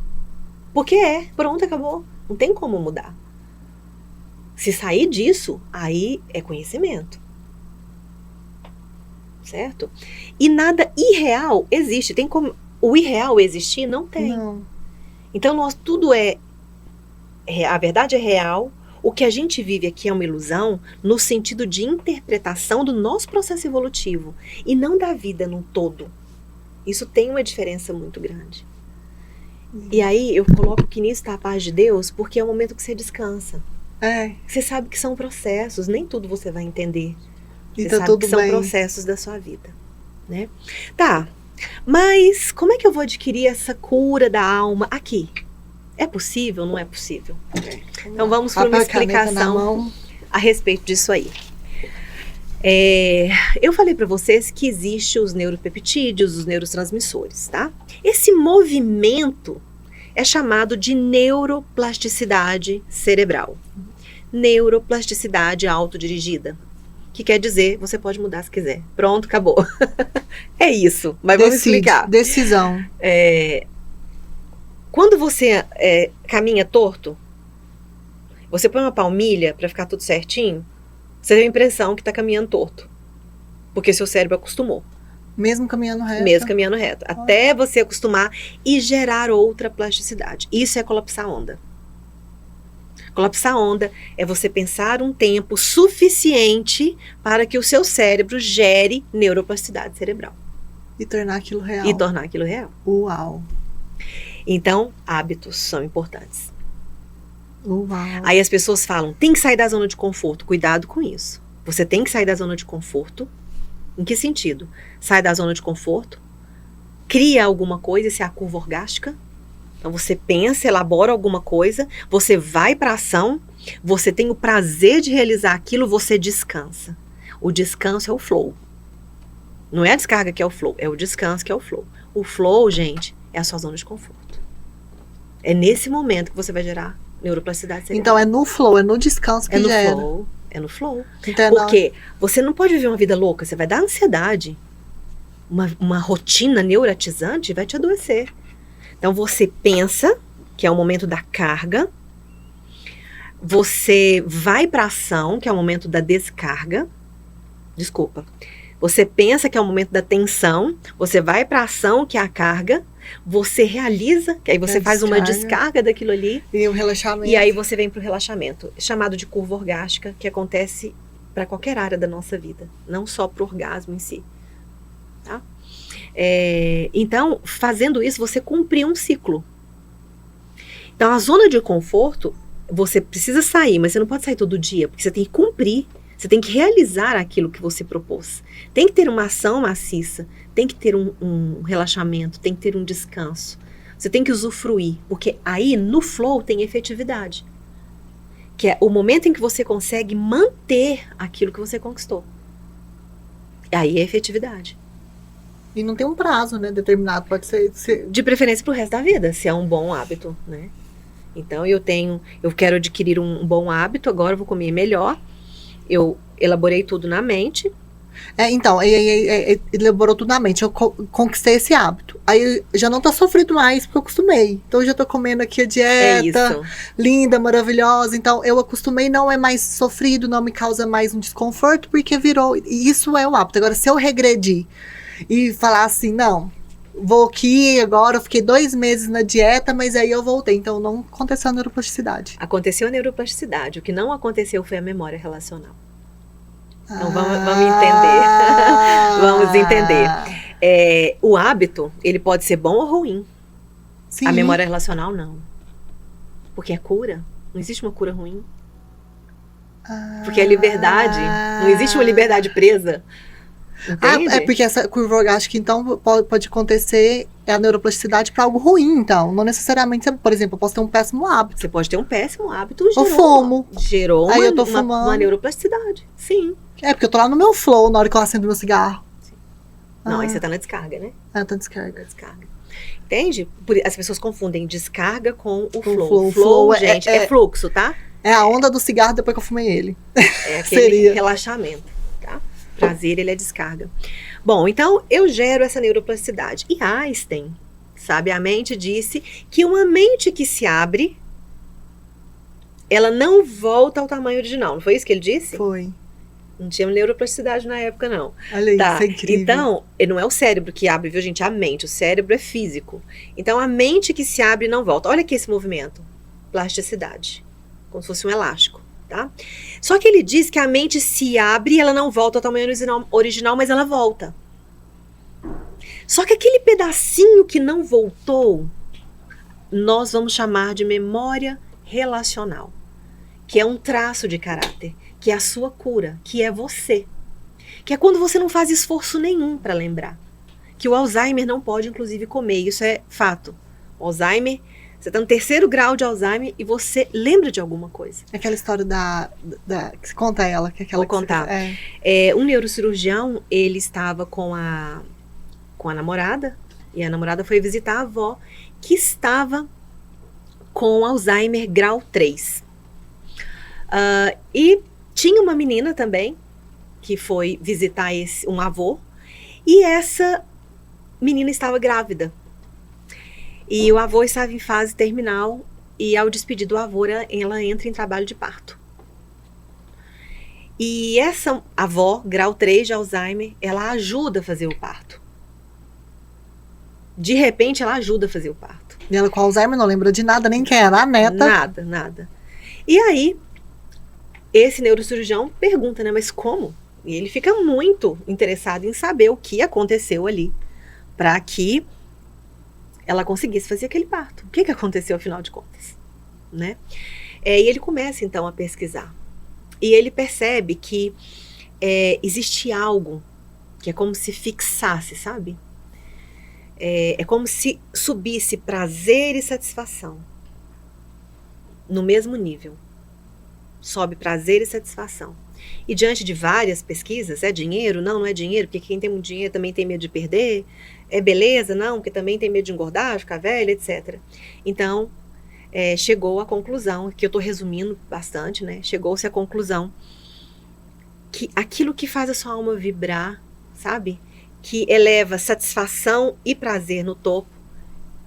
Porque pronto, acabou. Não tem como mudar. Se sair disso, aí é conhecimento. Certo? E nada irreal existe. Tem como o irreal existir? Não tem. Não. Então, tudo a verdade é real. O que a gente vive aqui é uma ilusão no sentido de interpretação do nosso processo evolutivo e não da vida no todo. Isso tem uma diferença muito grande. E aí eu coloco que nisso está a paz de Deus porque é o momento que você descansa. Você sabe que são processos, nem tudo você vai entender. E Você tá sabe tudo que são bem. processos da sua vida, né? Tá, mas como é que eu vou adquirir essa cura da alma aqui? É possível? Não é possível? Então vamos para uma Papel e caneta na explicação mão. a respeito disso aí. Eu falei para vocês que existem os neuropeptídeos, os neurotransmissores, tá? Esse movimento é chamado de neuroplasticidade cerebral. Neuroplasticidade autodirigida. Que quer dizer, você pode mudar se quiser. Pronto, acabou. É isso, mas vamos explicar. Decisão. Quando você caminha torto, você põe uma palmilha para ficar tudo certinho, você tem a impressão que está caminhando torto. Porque seu cérebro acostumou. Mesmo caminhando reto. Mesmo caminhando reto. Até você acostumar e gerar outra plasticidade. Isso é colapsar onda. Colapsar onda é você pensar um tempo suficiente para que o seu cérebro gere neuroplasticidade cerebral. E tornar aquilo real. E tornar aquilo real. Uau. Então, hábitos são importantes. Uau. Aí as pessoas falam, tem que sair da zona de conforto. Cuidado com isso. Você tem que sair da zona de conforto. Em que sentido? Sai da zona de conforto, cria alguma coisa, isso é a curva orgástica. Então você pensa, elabora alguma coisa, você vai para a ação, você tem o prazer de realizar aquilo, você descansa. O descanso é o flow. Não é a descarga que é o flow, é o descanso que é o flow. O flow, gente, é a sua zona de conforto. É nesse momento que você vai gerar neuroplasticidade cerebral. Então é no flow, é no descanso que gera. Flow, é no flow. Então, Porque você não pode viver uma vida louca, você vai dar ansiedade. Uma rotina neuratizante vai te adoecer. Então você pensa que é o momento da carga, você vai para a ação, que é o momento da descarga. Desculpa. Você pensa que é o momento da tensão, você vai para a ação, que é a carga, você realiza, que aí você faz uma descarga daquilo ali. E o relaxamento. E aí você vem para o relaxamento, chamado de curva orgástica, que acontece para qualquer área da nossa vida, não só para o orgasmo em si. Tá? Então, fazendo isso, você cumpriu um ciclo. Então, a zona de conforto, você precisa sair, mas você não pode sair todo dia, porque você tem que cumprir, você tem que realizar aquilo que você propôs. Tem que ter uma ação maciça, tem que ter um relaxamento, tem que ter um descanso. Você tem que usufruir, porque aí no flow tem efetividade. Que é o momento em que você consegue manter aquilo que você conquistou. Aí é efetividade. E não tem um prazo, né, determinado, pode ser... De preferência pro resto da vida, se é um bom hábito, né? Então eu quero adquirir um bom hábito, agora eu vou comer melhor. Eu elaborei tudo na mente, Então, ele elaborou tudo na mente. Eu conquistei esse hábito. Aí eu já não tô sofrendo mais, porque eu acostumei. Então eu já tô comendo aqui a dieta, linda, maravilhosa. Então eu acostumei, não é mais sofrido, não me causa mais um desconforto, porque virou. E isso é o hábito. Agora, se eu regredir e falar assim, não, vou aqui agora, eu fiquei 2 meses na dieta, mas aí eu voltei. Então não aconteceu a neuroplasticidade. Aconteceu a neuroplasticidade. O que não aconteceu foi a memória relacional. Então vamos entender. Vamos entender. O hábito, ele pode ser bom ou ruim. Sim. A memória relacional, não. Porque é cura. Não existe uma cura ruim. Porque a liberdade, não existe uma liberdade presa. Entende? Porque essa curva orgástica, então, pode acontecer a neuroplasticidade para algo ruim, então. Não necessariamente, por exemplo, eu posso ter um péssimo hábito. Você pode ter um péssimo hábito. Eu fumo. Gerou aí eu tô fumando. Uma neuroplasticidade, sim. Porque eu tô lá no meu flow na hora que eu acendo meu cigarro. Sim. Não, aí você tá na descarga, né? Eu tô na descarga. Entende? As pessoas confundem descarga com o flow. Flow, gente, é fluxo, tá? É a onda do cigarro depois que eu fumei ele. É aquele relaxamento, tá? Prazer, ele é descarga. Bom, então eu gero essa neuroplasticidade. E Einstein, sabe, a mente disse que uma mente que se abre, ela não volta ao tamanho original. Não foi isso que ele disse? Foi. Não tinha neuroplasticidade na época, não. Olha isso, é incrível. Então, não é o cérebro que abre, viu, gente? A mente. O cérebro é físico. Então, a mente que se abre não volta. Olha aqui esse movimento. Plasticidade. Como se fosse um elástico, tá? Só que ele diz que a mente se abre e ela não volta ao tamanho original, mas ela volta. Só que aquele pedacinho que não voltou, nós vamos chamar de memória relacional, que é um traço de caráter, que é a sua cura, que é você. Que é quando você não faz esforço nenhum para lembrar. Que o Alzheimer não pode, inclusive, comer. Isso é fato. O Alzheimer, você está no 3º grau de Alzheimer e você lembra de alguma coisa. Aquela história que conta ela. Que é aquela Vou contar. Um neurocirurgião, ele estava com a namorada, e a namorada foi visitar a avó, que estava com Alzheimer grau 3. E tinha uma menina também, que foi visitar um avô, e essa menina estava grávida. E o avô estava em fase terminal, e ao despedir do avô, ela entra em trabalho de parto. E essa avó, grau 3 de Alzheimer, ela ajuda a fazer o parto. De repente, ela ajuda a fazer o parto. E ela com Alzheimer não lembra de nada, nem quem era a neta. Nada. E aí, esse neurocirurgião pergunta, né, mas como? E ele fica muito interessado em saber o que aconteceu ali para que ela conseguisse fazer aquele parto. O que aconteceu, afinal de contas? Né? E ele começa, então, a pesquisar. E ele percebe que existe algo que é como se fixasse, sabe? É como se subisse prazer e satisfação no mesmo nível. Sobe prazer e satisfação. E diante de várias pesquisas, é dinheiro? Não é dinheiro, porque quem tem muito dinheiro também tem medo de perder. É beleza? Não, porque também tem medo de engordar, ficar velha, etc. Então, chegou à conclusão, que eu estou resumindo bastante, né? Chegou-se à conclusão que aquilo que faz a sua alma vibrar, sabe? Que eleva satisfação e prazer no topo,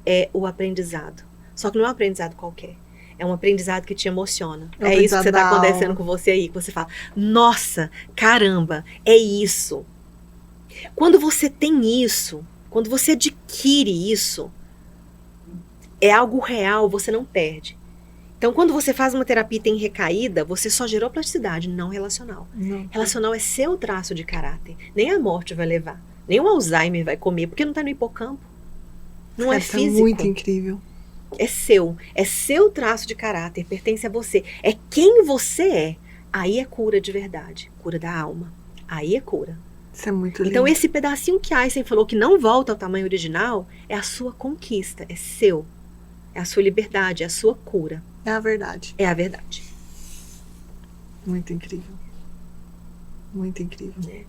é o aprendizado. Só que não é um aprendizado qualquer. É um aprendizado que te emociona. É isso que você está acontecendo com você aí, que você fala, nossa, caramba, é isso. Quando você tem isso, quando você adquire isso, é algo real, você não perde. Então, quando você faz uma terapia e tem recaída, você só gerou plasticidade, não relacional. Não. Relacional é seu traço de caráter. Nem a morte vai levar. Nem o Alzheimer vai comer, porque não está no hipocampo. Não é físico. É muito incrível. É seu traço de caráter, pertence a você. É quem você é. Aí é cura de verdade, cura da alma. Aí é cura. Isso é muito lindo. Então esse pedacinho que Einstein falou que não volta ao tamanho original, é a sua conquista, é seu. É a sua liberdade, é a sua cura. É a verdade. É a verdade. Muito incrível. Muito incrível.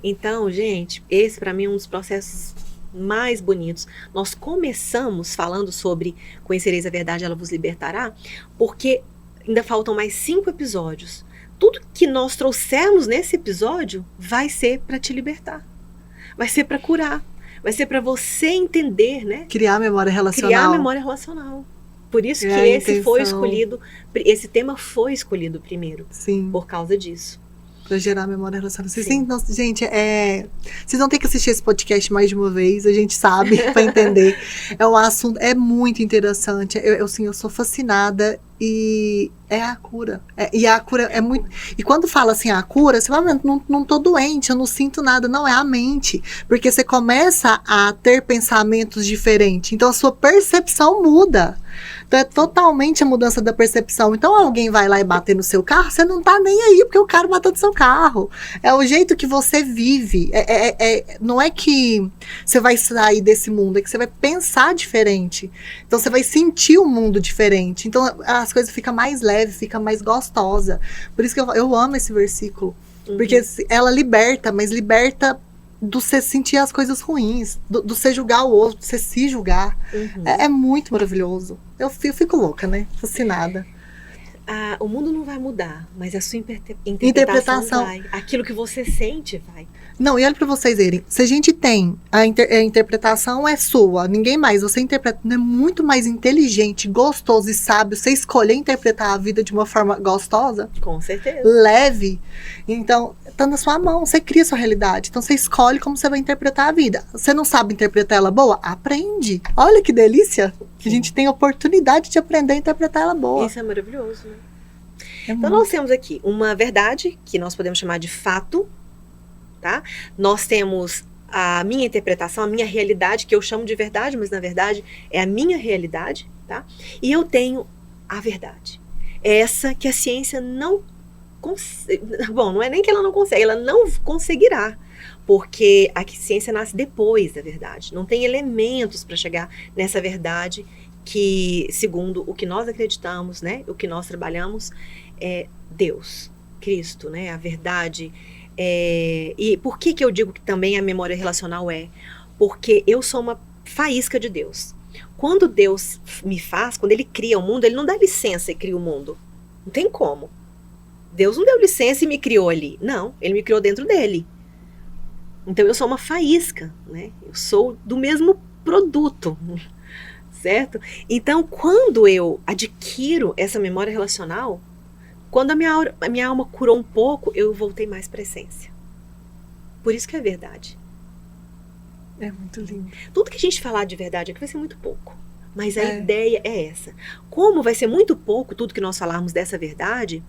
Então, gente, esse para mim é um dos processos mais bonitos. Nós começamos falando sobre conhecereis a verdade, ela vos libertará, porque ainda faltam mais 5 episódios. Tudo que nós trouxermos nesse episódio vai ser para te libertar. Vai ser para curar. Vai ser para você entender, né? Criar memória relacional. Criar memória relacional. Por isso que esse foi escolhido, esse tema foi escolhido primeiro. Sim. Por causa disso. Pra gerar memória relacional. Gente, vocês vão ter que assistir esse podcast mais de uma vez, a gente sabe, pra entender. É um assunto, é muito interessante. Eu sou fascinada e é a cura. E a cura é muito... E quando fala assim, a cura, você fala, não tô doente, eu não sinto nada. Não, é a mente. Porque você começa a ter pensamentos diferentes. Então, a sua percepção muda. Então, é totalmente a mudança da percepção. Então, alguém vai lá e bater no seu carro, você não tá nem aí, porque o cara bateu no seu carro. É o jeito que você vive. Não é que você vai sair desse mundo, é que você vai pensar diferente. Então, você vai sentir o mundo diferente. Então, as coisas ficam mais leves, fica mais gostosa. Por isso que eu amo esse versículo. Porque ela liberta, mas liberta do você sentir as coisas ruins, do você julgar o outro, do você se julgar. É muito maravilhoso. Eu fico louca, né? Fascinada. O mundo não vai mudar, mas a sua interpretação vai. Aquilo que você sente vai. Não, e olha pra vocês verem. Se a gente tem a interpretação é sua, ninguém mais, você interpreta, é muito mais inteligente, gostoso e sábio você escolher interpretar a vida de uma forma gostosa. Com certeza. Leve. Então, tá na sua mão, você cria a sua realidade. Então, você escolhe como você vai interpretar a vida. Você não sabe interpretar ela boa? Aprende. Olha que delícia. A gente tem a oportunidade de aprender a interpretar ela boa. Isso é maravilhoso, né? Então, nós temos aqui uma verdade, que nós podemos chamar de fato, tá? Nós temos a minha interpretação, a minha realidade, que eu chamo de verdade, mas na verdade é a minha realidade, tá? E eu tenho a verdade. Essa que a ciência não consegue. Bom, não é nem que ela não consegue, ela não conseguirá. Porque a ciência nasce depois da verdade. Não tem elementos para chegar nessa verdade que, segundo o que nós acreditamos, né? O que nós trabalhamos é Deus, Cristo, né? A verdade. E por que eu digo que também a memória relacional porque eu sou uma faísca de Deus. Quando Deus me faz, quando Ele cria o mundo, Ele não dá licença e cria o mundo. Não tem como. Deus não deu licença e me criou ali. Não, Ele me criou dentro dele. Então eu sou uma faísca, né? Eu sou do mesmo produto, certo? Então quando eu adquiro essa memória relacional, quando a minha alma curou um pouco, eu voltei mais para a essência. Por isso que é verdade. É muito lindo. Tudo que a gente falar de verdade aqui vai ser muito pouco. Mas a ideia é essa. Como vai ser muito pouco tudo que nós falarmos dessa verdade,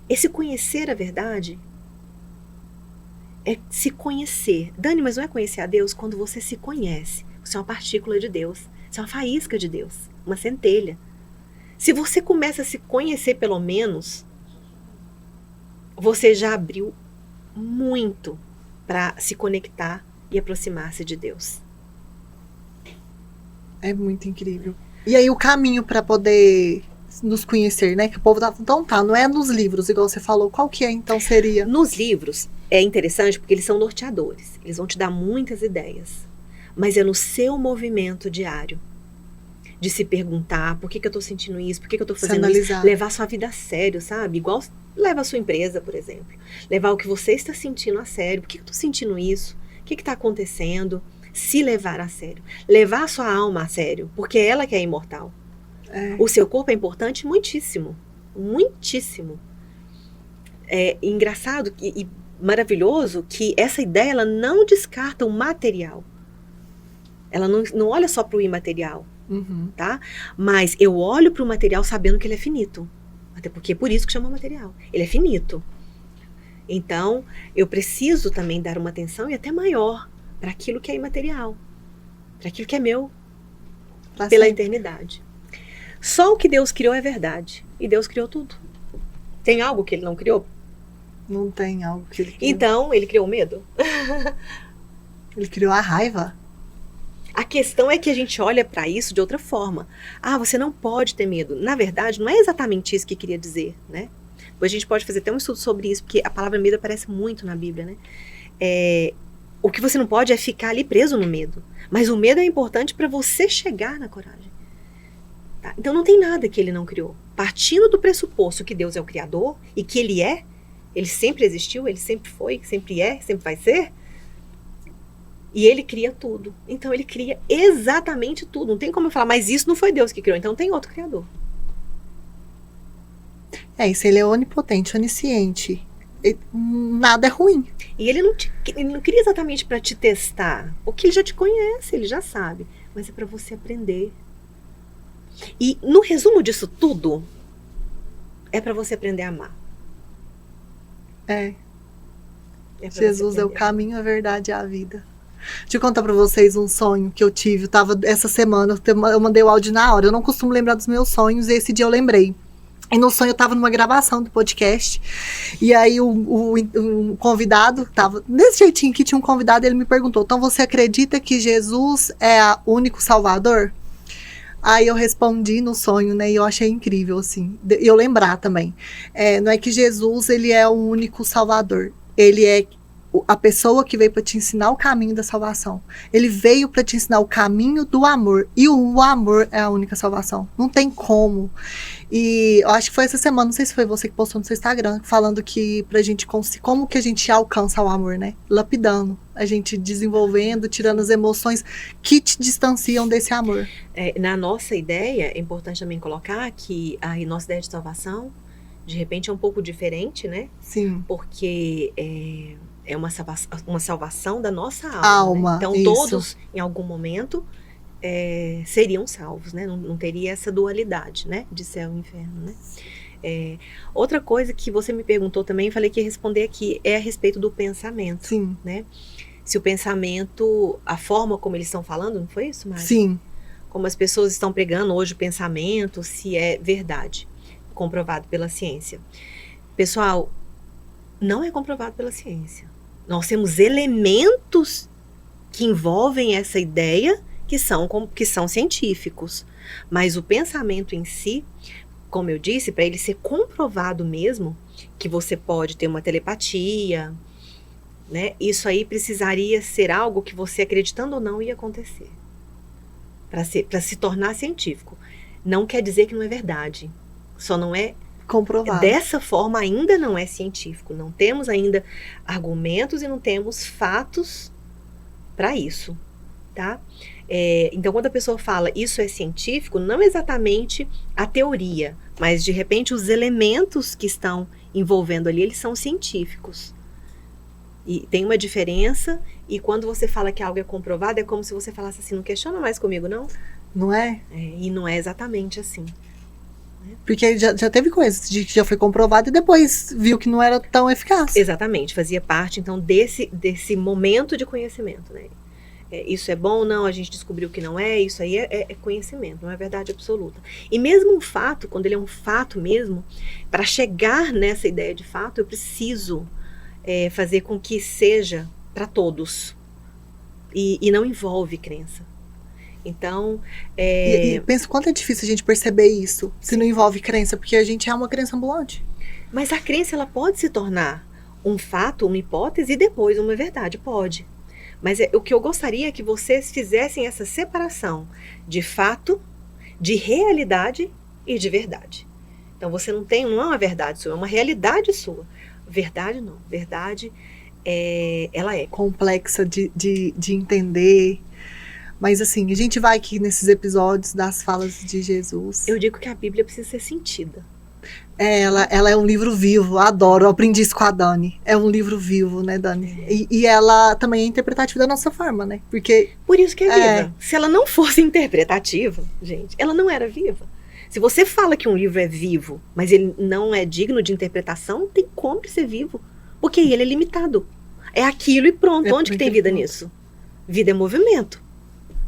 esse conhecer a verdade é se conhecer. Dani, mas não é conhecer a Deus? Quando você se conhece. Você é uma partícula de Deus. Você é uma faísca de Deus. Uma centelha. Se você começa a se conhecer pelo menos, você já abriu muito para se conectar e aproximar-se de Deus. É muito incrível. E aí o caminho para poder nos conhecer, né? Que o povo não é nos livros, igual você falou. Qual que então seria? Nos livros é interessante porque eles são norteadores. Eles vão te dar muitas ideias. Mas é no seu movimento diário. De se perguntar, por que eu tô sentindo isso? Por que eu tô fazendo isso? Levar a sua vida a sério, sabe? Igual leva a sua empresa, por exemplo. Levar o que você está sentindo a sério. Por que eu tô sentindo isso? O que está acontecendo? Se levar a sério. Levar a sua alma a sério. Porque é ela que é imortal. O seu corpo é importante muitíssimo. Muitíssimo. É engraçado e maravilhoso que essa ideia ela não descarta o material. Ela não olha só para o imaterial. Tá? Mas eu olho para o material sabendo que ele é finito. Até porque é por isso que chama material. Ele é finito. Então, eu preciso também dar uma atenção e até maior para aquilo que é imaterial. Para aquilo que é meu. Pela eternidade. Só o que Deus criou é verdade. E Deus criou tudo. Tem algo que Ele não criou? Não tem algo que Ele criou. Então, Ele criou o medo? Ele criou a raiva. A questão é que a gente olha para isso de outra forma. Você não pode ter medo. Na verdade, não é exatamente isso que queria dizer, né? Depois a gente pode fazer até um estudo sobre isso, porque a palavra medo aparece muito na Bíblia, né? O que você não pode é ficar ali preso no medo. Mas o medo é importante para você chegar na coragem. Tá? Então não tem nada que ele não criou. Partindo do pressuposto que Deus é o Criador e que ele sempre existiu, ele sempre foi, sempre é, sempre vai ser, e ele cria tudo. Então ele cria exatamente tudo. Não tem como eu falar, mas isso não foi Deus que criou, então tem outro Criador. É isso, ele é onipotente, onisciente. Nada é ruim. E ele não cria exatamente para te testar, porque ele já te conhece, ele já sabe, mas é para você aprender. E no resumo disso tudo, é para você aprender a amar. É. É pra Jesus você é o aprender. caminho, a verdade e a vida. Deixa eu contar pra vocês um sonho que eu tive. Eu tava essa semana, eu mandei o áudio na hora. Eu não costumo lembrar dos meus sonhos, e esse dia eu lembrei. E no sonho eu tava numa gravação do podcast. E aí o convidado tava desse jeitinho que tinha um convidado, ele me perguntou: então você acredita que Jesus é o único Salvador? Aí eu respondi no sonho, né? E eu achei incrível, assim. Eu lembrar também. Não é que Jesus, ele é o único Salvador. Ele é a pessoa que veio para te ensinar o caminho da salvação. Ele veio para te ensinar o caminho do amor. E o amor é a única salvação. Não tem como. E eu acho que foi essa semana, não sei se foi você que postou no seu Instagram, falando que pra gente conseguir, como que a gente alcança o amor, né? Lapidando, a gente desenvolvendo, tirando as emoções que te distanciam desse amor. Na nossa ideia, é importante também colocar que a nossa ideia de salvação, de repente, é um pouco diferente, né? Sim. Porque é uma salvação da nossa alma. Né? Então, isso. todos, em algum momento, seriam salvos, né? Não teria essa dualidade, né? De céu e inferno, né? Outra coisa que você me perguntou também, falei que ia responder aqui, é a respeito do pensamento. Sim. Né? Se o pensamento, a forma como eles estão falando, não foi isso, Mari? Sim. Como as pessoas estão pregando hoje o pensamento, se é verdade, comprovado pela ciência. Pessoal, não é comprovado pela ciência. Nós temos elementos que envolvem essa ideia que são científicos. Mas o pensamento em si, como eu disse, para ele ser comprovado mesmo, que você pode ter uma telepatia, né? Isso aí precisaria ser algo que você, acreditando ou não, ia acontecer. Para se tornar científico. Não quer dizer que não é verdade. Só não é comprovado. Dessa forma ainda não é científico. Não temos ainda argumentos e não temos fatos para isso, tá? Então, quando a pessoa fala isso é científico, não exatamente a teoria, mas de repente os elementos que estão envolvendo ali, eles são científicos. E tem uma diferença, e quando você fala que algo é comprovado, é como se você falasse assim, não questiona mais comigo, não? Não é? E não é exatamente assim. Porque já teve coisas de que já foi comprovado e depois viu que não era tão eficaz. Exatamente, fazia parte então desse momento de conhecimento, né? Isso é bom? Não, a gente descobriu que não é, isso aí é conhecimento, não é verdade absoluta. E mesmo um fato, quando ele é um fato mesmo, para chegar nessa ideia de fato, eu preciso fazer com que seja para todos. E não envolve crença. Então, E pensa quanto é difícil a gente perceber isso, se não envolve crença, porque a gente é uma crença ambulante. Mas a crença, ela pode se tornar um fato, uma hipótese e depois uma verdade, pode. Mas o que eu gostaria é que vocês fizessem essa separação de fato, de realidade e de verdade. Então você não é uma verdade sua, é uma realidade sua. Verdade não, verdade ela é complexa de entender. Mas assim, a gente vai aqui nesses episódios das falas de Jesus. Eu digo que a Bíblia precisa ser sentida. Ela é um livro vivo, eu adoro, eu aprendi isso com a Dani. É um livro vivo, né, Dani? E ela também é interpretativa da nossa forma, né? Porque por isso que é viva. Se ela não fosse interpretativa, gente, ela não era viva. Se você fala que um livro é vivo, mas ele não é digno de interpretação, não tem como ele ser vivo. Porque ele é limitado. É aquilo e pronto. Onde que tem vida nisso? Vida é movimento.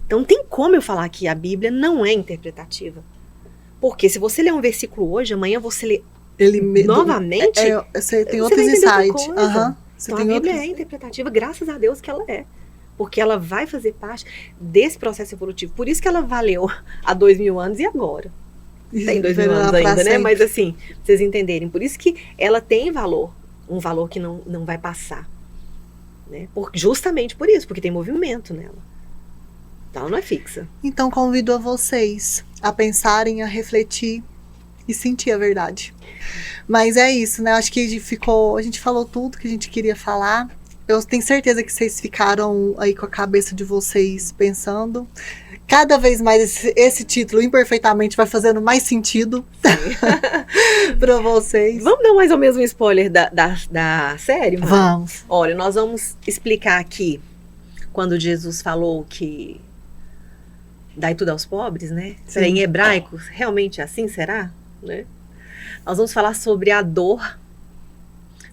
Então não tem como eu falar que a Bíblia não é interpretativa. Porque se você ler um versículo hoje, amanhã você lê novamente, você tem outros insights. Então a Bíblia é interpretativa, graças a Deus que ela é. Porque ela vai fazer parte desse processo evolutivo. Por isso que ela valeu há 2000 anos e agora. Tem 2000 anos ainda, né? Mas assim, pra vocês entenderem. Por isso que ela tem valor. Um valor que não vai passar. Né? Justamente por isso, porque tem movimento nela. Então ela não é fixa. Então convido a vocês a pensarem, a refletir e sentir a verdade. Mas é isso, né? Acho que a gente falou tudo que a gente queria falar. Eu tenho certeza que vocês ficaram aí com a cabeça de vocês pensando. Cada vez mais esse título, imperfeitamente, vai fazendo mais sentido para vocês. Vamos dar mais ou menos um spoiler da série, Mari? Vamos. Olha, nós vamos explicar aqui, quando Jesus falou que dai tudo aos pobres, né? Sim. Em hebraico, realmente assim será? Né? Nós vamos falar sobre a dor,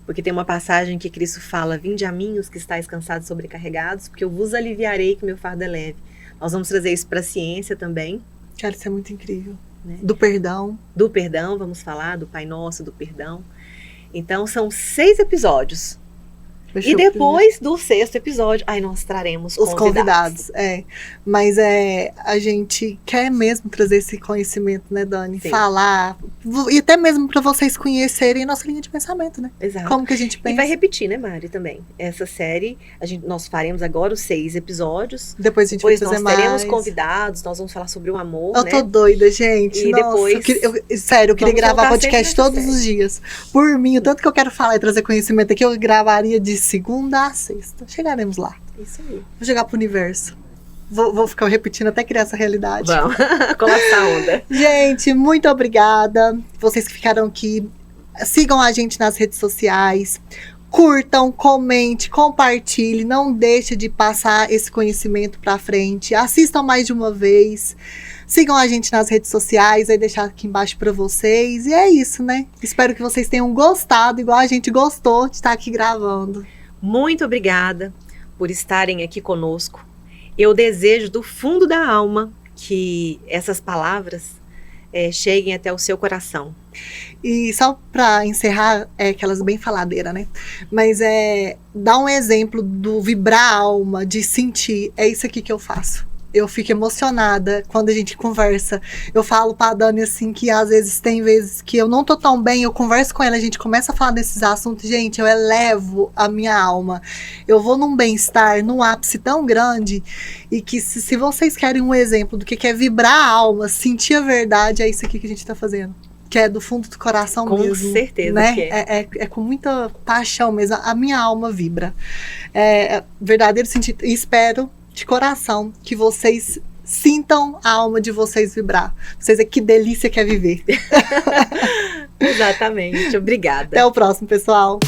porque tem uma passagem que Cristo fala: vinde a mim os que estáis cansados e sobrecarregados, porque eu vos aliviarei, que meu fardo é leve. Nós vamos trazer isso para a ciência também. Cara, isso é muito incrível. Né? Do perdão. Do perdão, vamos falar do Pai Nosso, do perdão. Então, são 6 episódios. E depois do 6º episódio, aí nós traremos os convidados. Mas a gente quer mesmo trazer esse conhecimento, né, Dani? Sim. Falar, e até mesmo para vocês conhecerem a nossa linha de pensamento, né? Exato. Como que a gente pensa. E vai repetir, né, Mari, também. Essa série, nós faremos agora os 6 episódios. Depois a gente vai fazer mais. Teremos convidados, nós vamos falar sobre o amor, Eu tô doida, gente. E nossa, depois... sério, eu queria gravar podcast todos série. os dias. Por mim, o tanto que eu quero falar e trazer conhecimento aqui, eu gravaria de segunda a sexta. Chegaremos lá. Isso aí. Vou jogar pro universo. Vou ficar repetindo até criar essa realidade. Vamos, colapsar a onda. Gente, muito obrigada. Vocês que ficaram aqui, sigam a gente nas redes sociais. Curtam, comente, compartilhe. Não deixe de passar esse conhecimento pra frente. Assistam mais de uma vez. Sigam a gente nas redes sociais, vai deixar aqui embaixo pra vocês. E é isso, né? Espero que vocês tenham gostado, igual a gente gostou de estar aqui gravando. Muito obrigada por estarem aqui conosco. Eu desejo do fundo da alma que essas palavras cheguem até o seu coração. E só pra encerrar, aquelas bem faladeiras, né? Mas dar um exemplo do vibrar a alma, de sentir, é isso aqui que eu faço. Eu fico emocionada quando a gente conversa. Eu falo pra Dani assim que às vezes tem vezes que eu não tô tão bem, eu converso com ela, a gente começa a falar desses assuntos, gente, eu elevo a minha alma. Eu vou num bem-estar, num ápice tão grande, e que se vocês querem um exemplo do que é vibrar a alma, sentir a verdade, é isso aqui que a gente tá fazendo. Que é do fundo do coração com mesmo. Com certeza, né? que é. É com muita paixão mesmo. A minha alma vibra. É verdadeiro sentido. E espero de coração que vocês sintam a alma de vocês vibrar. Vocês que delícia que é viver. Exatamente. Obrigada. Até o próximo, pessoal.